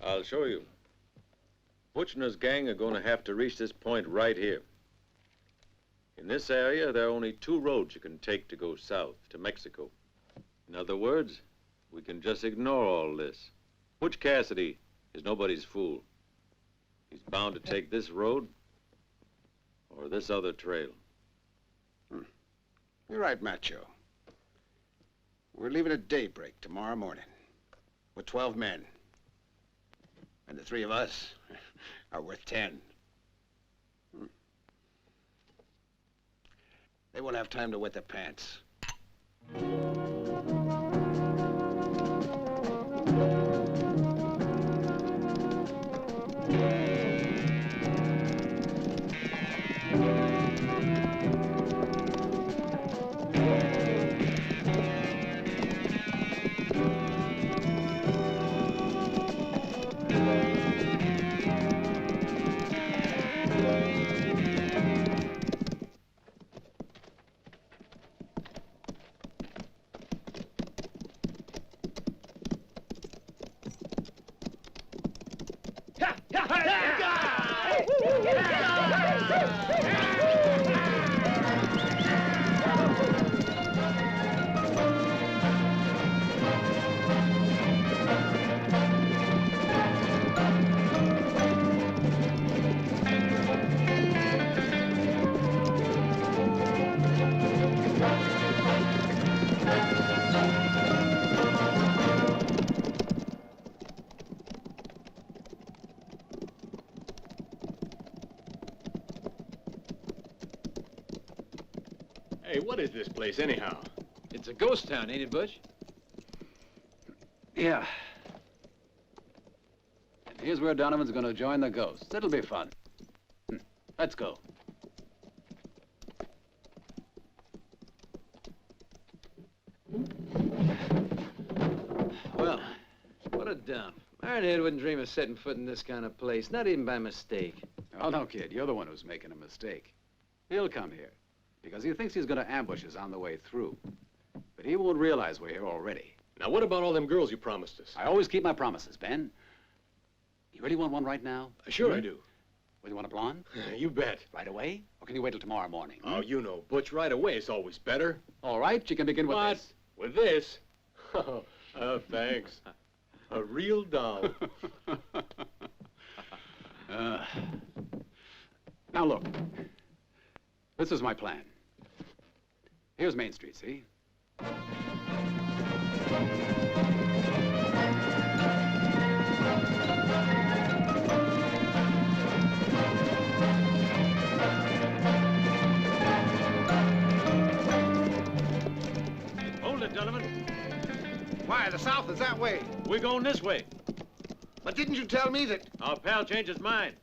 I'll show you. Butch and his gang are going to have to reach this point right here. In this area, there are only 2 roads you can take to go south, to Mexico. In other words, we can just ignore all this. Butch Cassidy is nobody's fool. He's bound to take this road or this other trail. You're right, Macho. We're leaving at daybreak tomorrow morning with 12 men. And the 3 of us are worth 10. They won't have time to wet their pants. Hey, what is this place, anyhow? It's a ghost town, ain't it, Butch? Yeah. And here's where Donovan's gonna join the ghosts. It'll be fun. Let's go. Well, what a dump. Ironhead wouldn't dream of setting foot in this kind of place, not even by mistake. Oh, no, kid. You're the one who's making a mistake. He'll come here because he thinks he's gonna ambush us on the way through. But he won't realize we're here already. Now, what about all them girls you promised us? I always keep my promises, Ben. You really want one right now? Sure I do. Well, you want a blonde? You bet. Right away? Or can you wait till tomorrow morning? Oh, you know, Butch, right away is always better. All right, you can begin with What? this. With this? Oh, thanks. A real doll. Now, look. This is my plan. Here's Main Street, see? Hold it, Donovan. Why, the south is that way. We're going this way. But didn't you tell me that... Our pal changed his mind.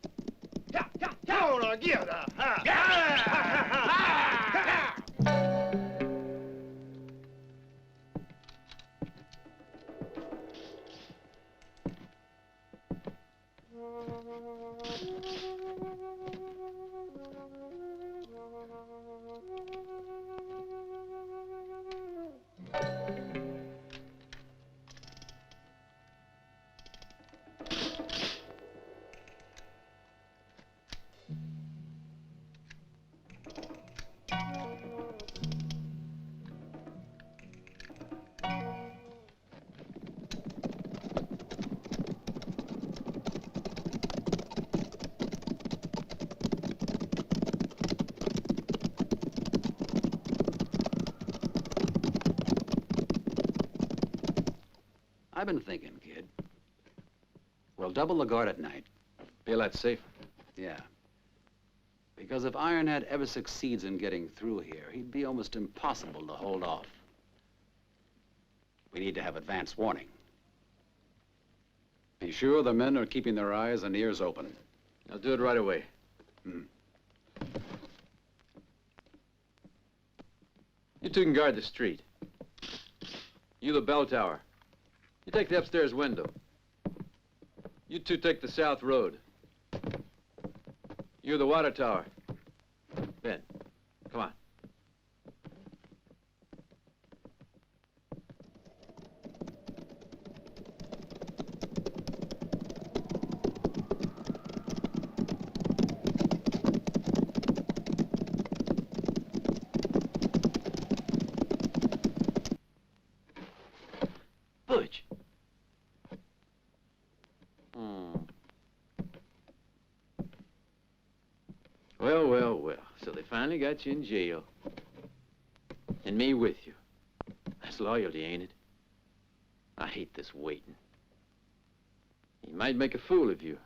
I've been thinking, kid. We'll double the guard at night. Be a lot safer. Yeah. Because if Ironhead ever succeeds in getting through here, he'd be almost impossible to hold off. We need to have advance warning. Be sure the men are keeping their eyes and ears open. I'll do it right away. You two can guard the street. You the bell tower. You take the upstairs window. You two take the south road. You the water tower. Ben, come on. Butch. Well, well, well. So they finally got you in jail. And me with you. That's loyalty, ain't it? I hate this waiting. He might make a fool of you.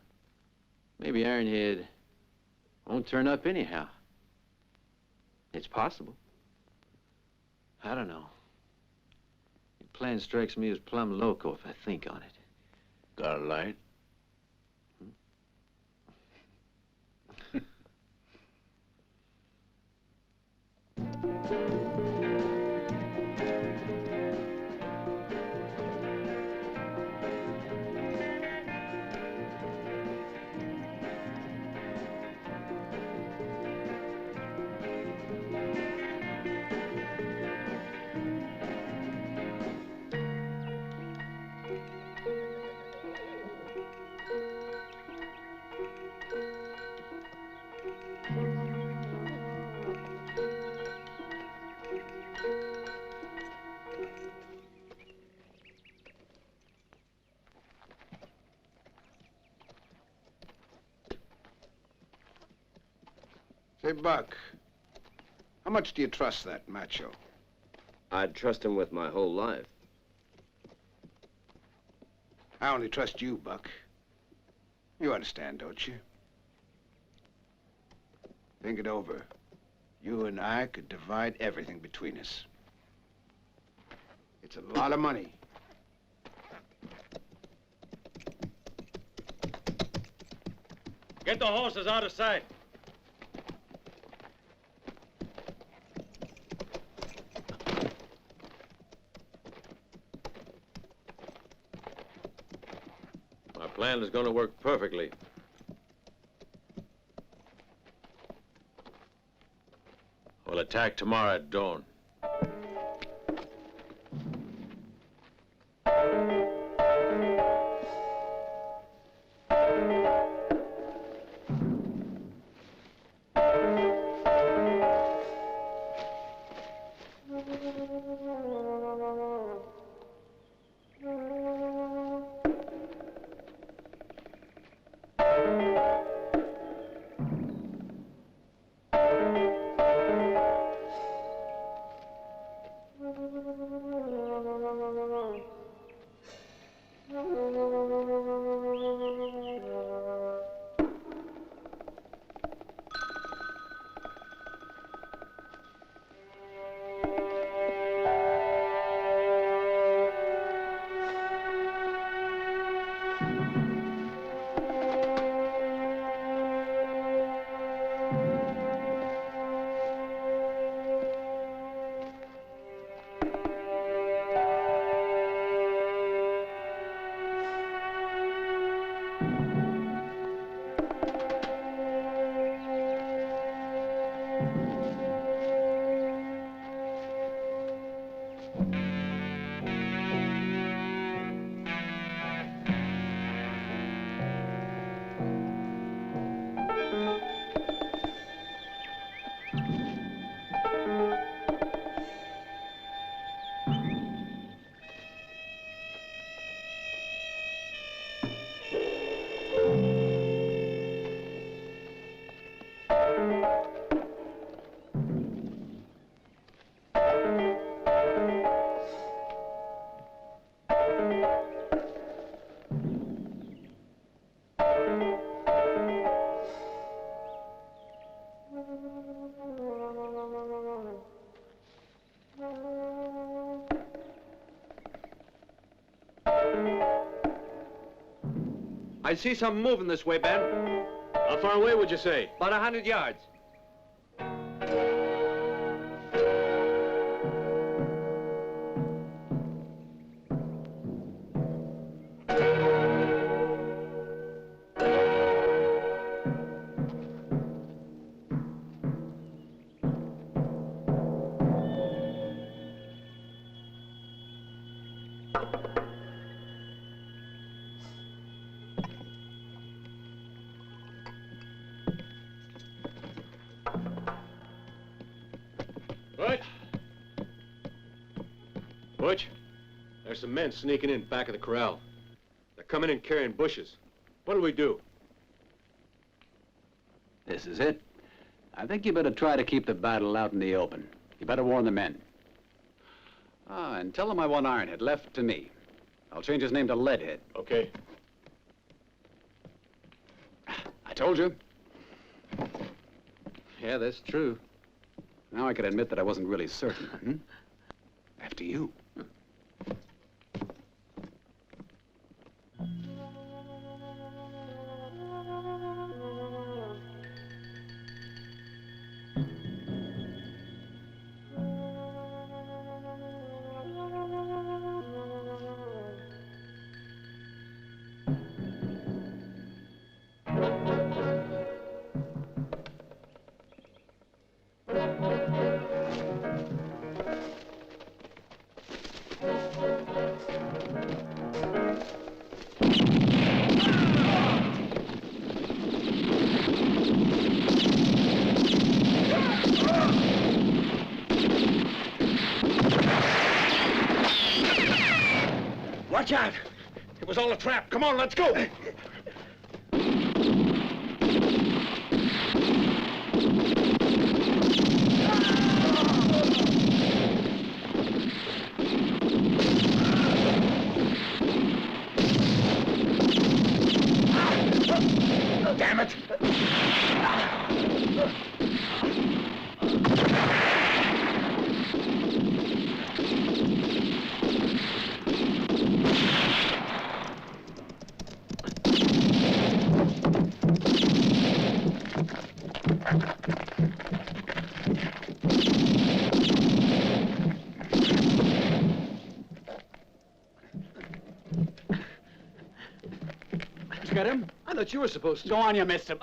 Maybe Ironhead won't turn up anyhow. It's possible. I don't know. Your plan strikes me as plumb loco if I think on it. Got a light? Say, Buck, how much do you trust that Macho? I'd trust him with my whole life. I only trust you, Buck. You understand, don't you? Think it over. You and I could divide everything between us. It's a lot of money. Get the horses out of sight. My plan is going to work perfectly. We'll attack tomorrow at dawn. I see something moving this way, Ben. How far away would you say? About 100 yards. Butch, there's some men sneaking in back of the corral. They're coming in carrying bushes. What'll we do? This is it. I think you better try to keep the battle out in the open. You better warn the men. And tell them I want Ironhead left to me. I'll change his name to Leadhead. Okay. I told you. Yeah, that's true. Now I can admit that I wasn't really certain. After you. Watch out! It was all a trap. Come on, let's go! damn it! Get him? I thought you were supposed to. Go on, you missed him.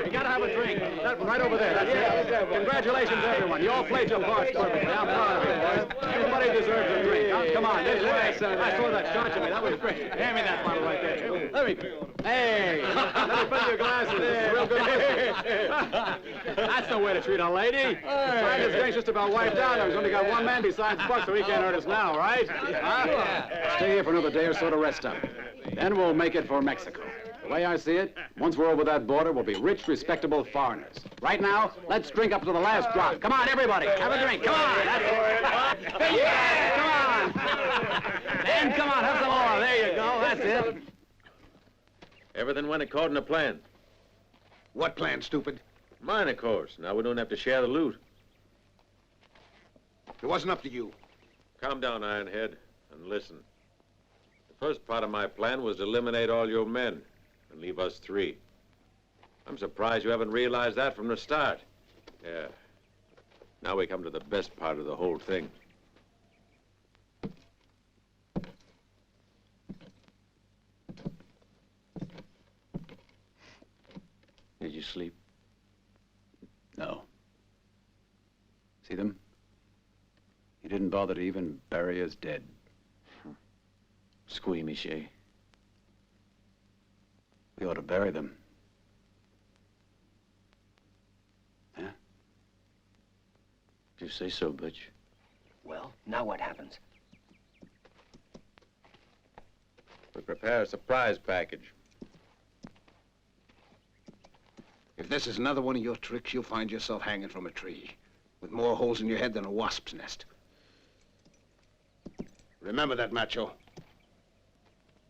You gotta have a drink. That one right over there. That's it. Congratulations, everyone. You all played your parts perfectly. I'm proud of you, boys. Everybody deserves a drink. Now, come on, this way. I saw that shot you made. That was great. Hand me that bottle right there. Let me. Hey, let me fill your glasses. It's real good whiskey. That's the way to treat a lady. Hey. This gang's just about wiped out. I've only got one man besides Buck, so he can't hurt us now, right? Huh? Stay here for another day or so to rest up. Then we'll make it for Mexico. The way I see it, once we're over that border, we'll be rich, respectable foreigners. Right now, let's drink up to the last drop. Come on, everybody, have a drink. Come on. That's it. Yeah, come on. And come on, have some more. There you go. That's it. Everything went according to plan. What plan, stupid? Mine, of course. Now we don't have to share the loot. It wasn't up to you. Calm down, Ironhead, and listen. The first part of my plan was to eliminate all your men and leave us 3. I'm surprised you haven't realized that from the start. Yeah. Now we come to the best part of the whole thing. Did you sleep? No. See them? He didn't bother to even bury us dead. Squeamish, eh? We ought to bury them. Huh? If you say so, Butch. Well, now what happens? We prepare a surprise package. If this is another one of your tricks, you'll find yourself hanging from a tree with more holes in your head than a wasp's nest. Remember that, Macho.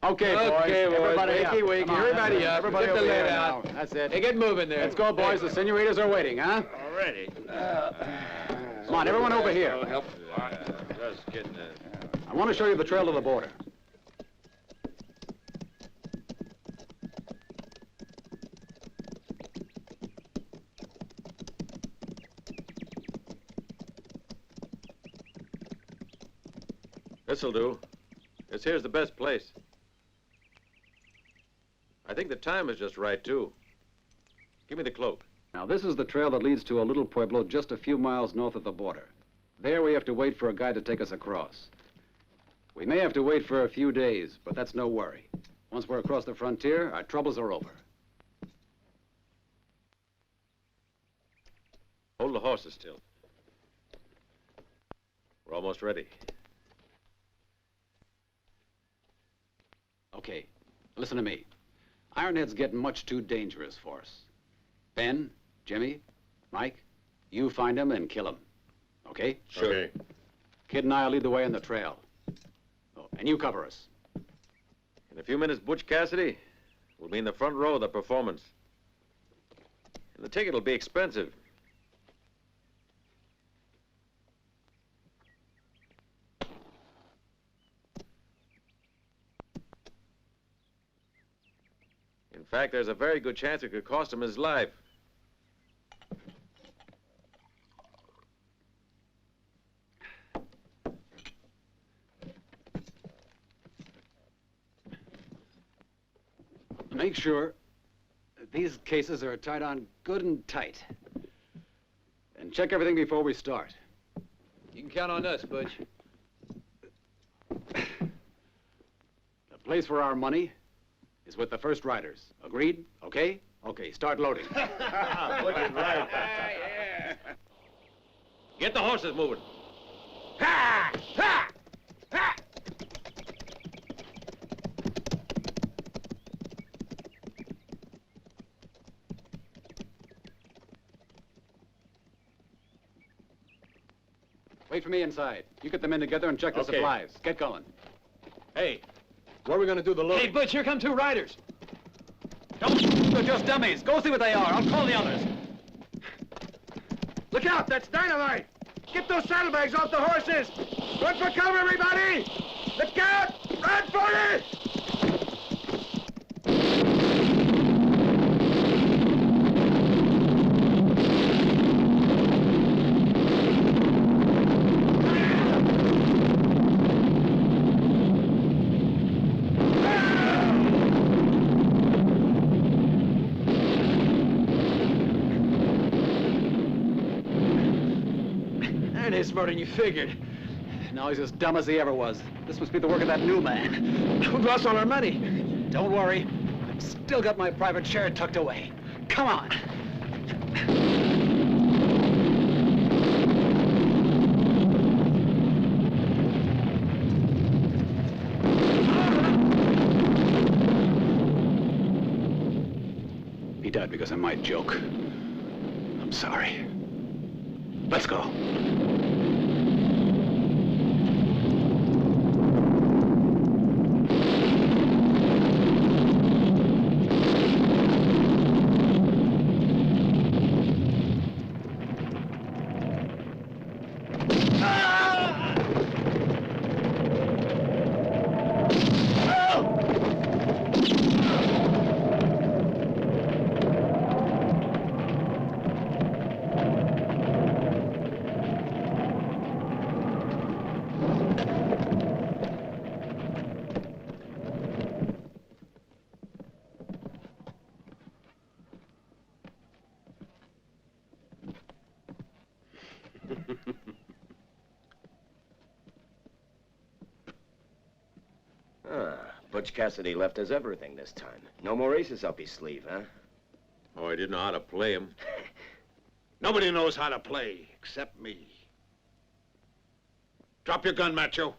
Okay, boys. Everybody up. Wakey, wakey. Everybody up. Everybody Get the over lid here out. now. That's it. Hey, get moving there. Let's go, boys. The senoritas are waiting, huh? Already. Come on, everyone over here. Just getting I want to show you the trail to the border. This'll do. This here's the best place. I think the time is just right, too. Give me the cloak. Now, this is the trail that leads to a little pueblo just a few miles north of the border. There we have to wait for a guide to take us across. We may have to wait for a few days, but that's no worry. Once we're across the frontier, our troubles are over. Hold the horses still. We're almost ready. Okay, listen to me. Ironhead's getting much too dangerous for us. Ben, Jimmy, Mike, you find him and kill him. Okay? Sure. Okay. Kid and I'll lead the way on the trail. Oh, and you cover us. In a few minutes, Butch Cassidy will be in the front row of the performance. And the ticket will be expensive. In fact, there's a very good chance it could cost him his life. Make sure that these cases are tied on good and tight. And check everything before we start. You can count on us, Butch. The place for our money is with the first riders. Agreed? Okay? Okay, start loading. Looking right. Yeah. Get the horses moving. Ha! Ha! Ha! Wait for me inside. You get the men together and check the supplies. Get going. Hey, where are we going to do the loading? Hey, Butch, here come 2 riders. They're just dummies. Go see what they are. I'll call the others. Look out, that's dynamite! Get those saddlebags off the horses! Run for cover, everybody! Look out! Run for it! Smarter than you figured. Now he's as dumb as he ever was. This must be the work of that new man. We lost all our money. Don't worry. I've still got my private share tucked away. Come on. He died because of my joke. I'm sorry. Let's go. Butch Cassidy left us everything this time. No more aces up his sleeve, huh? Oh, I didn't know how to play him. Nobody knows how to play except me. Drop your gun, Macho.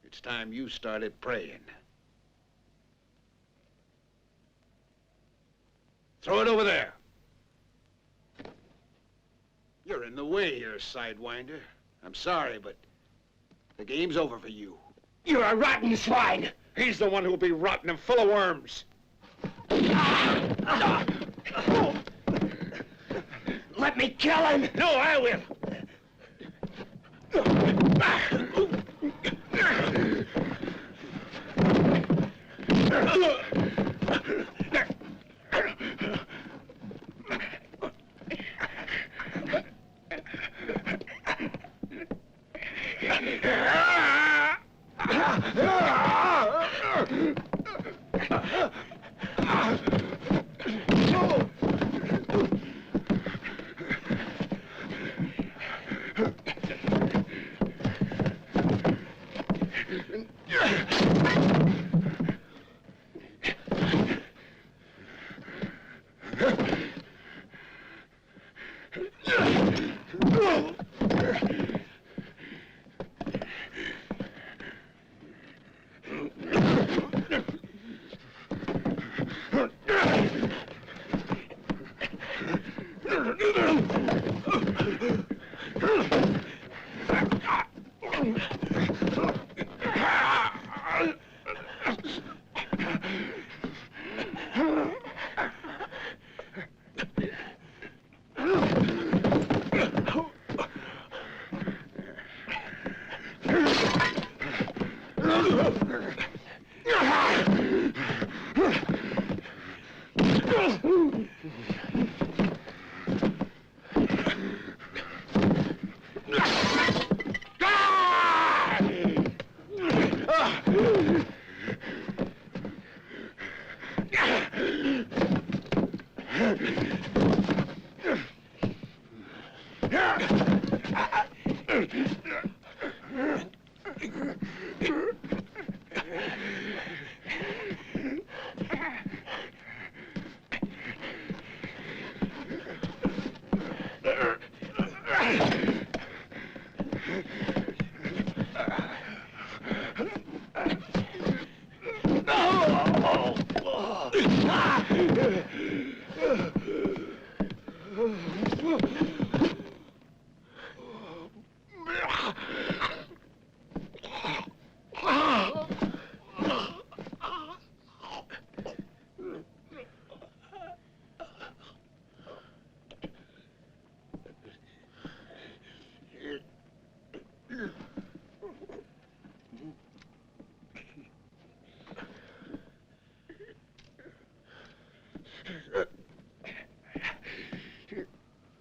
It's time you started praying. Throw it over there. You're in the way here, Sidewinder. I'm sorry, but the game's over for you. You're a rotten swine! He's the one who'll be rotten and full of worms. Let me kill him! No, I will.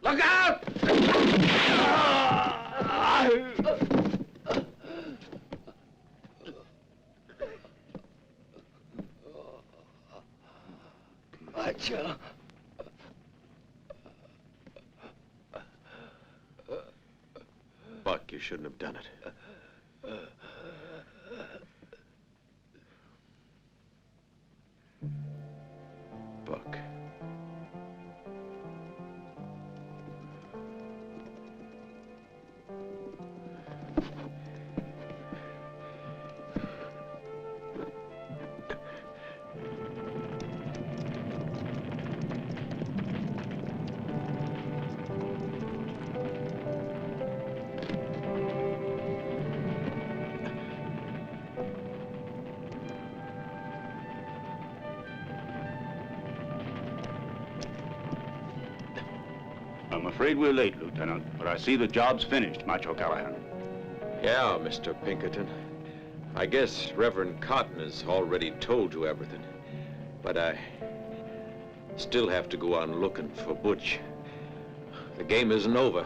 Look out! Macho. Buck, you shouldn't have done it. Buck. I'm afraid we're late, Lieutenant, but I see the job's finished, Macho Callagan. Yeah, Mr. Pinkerton. I guess Reverend Cotten has already told you everything. But I still have to go on looking for Butch. The game isn't over.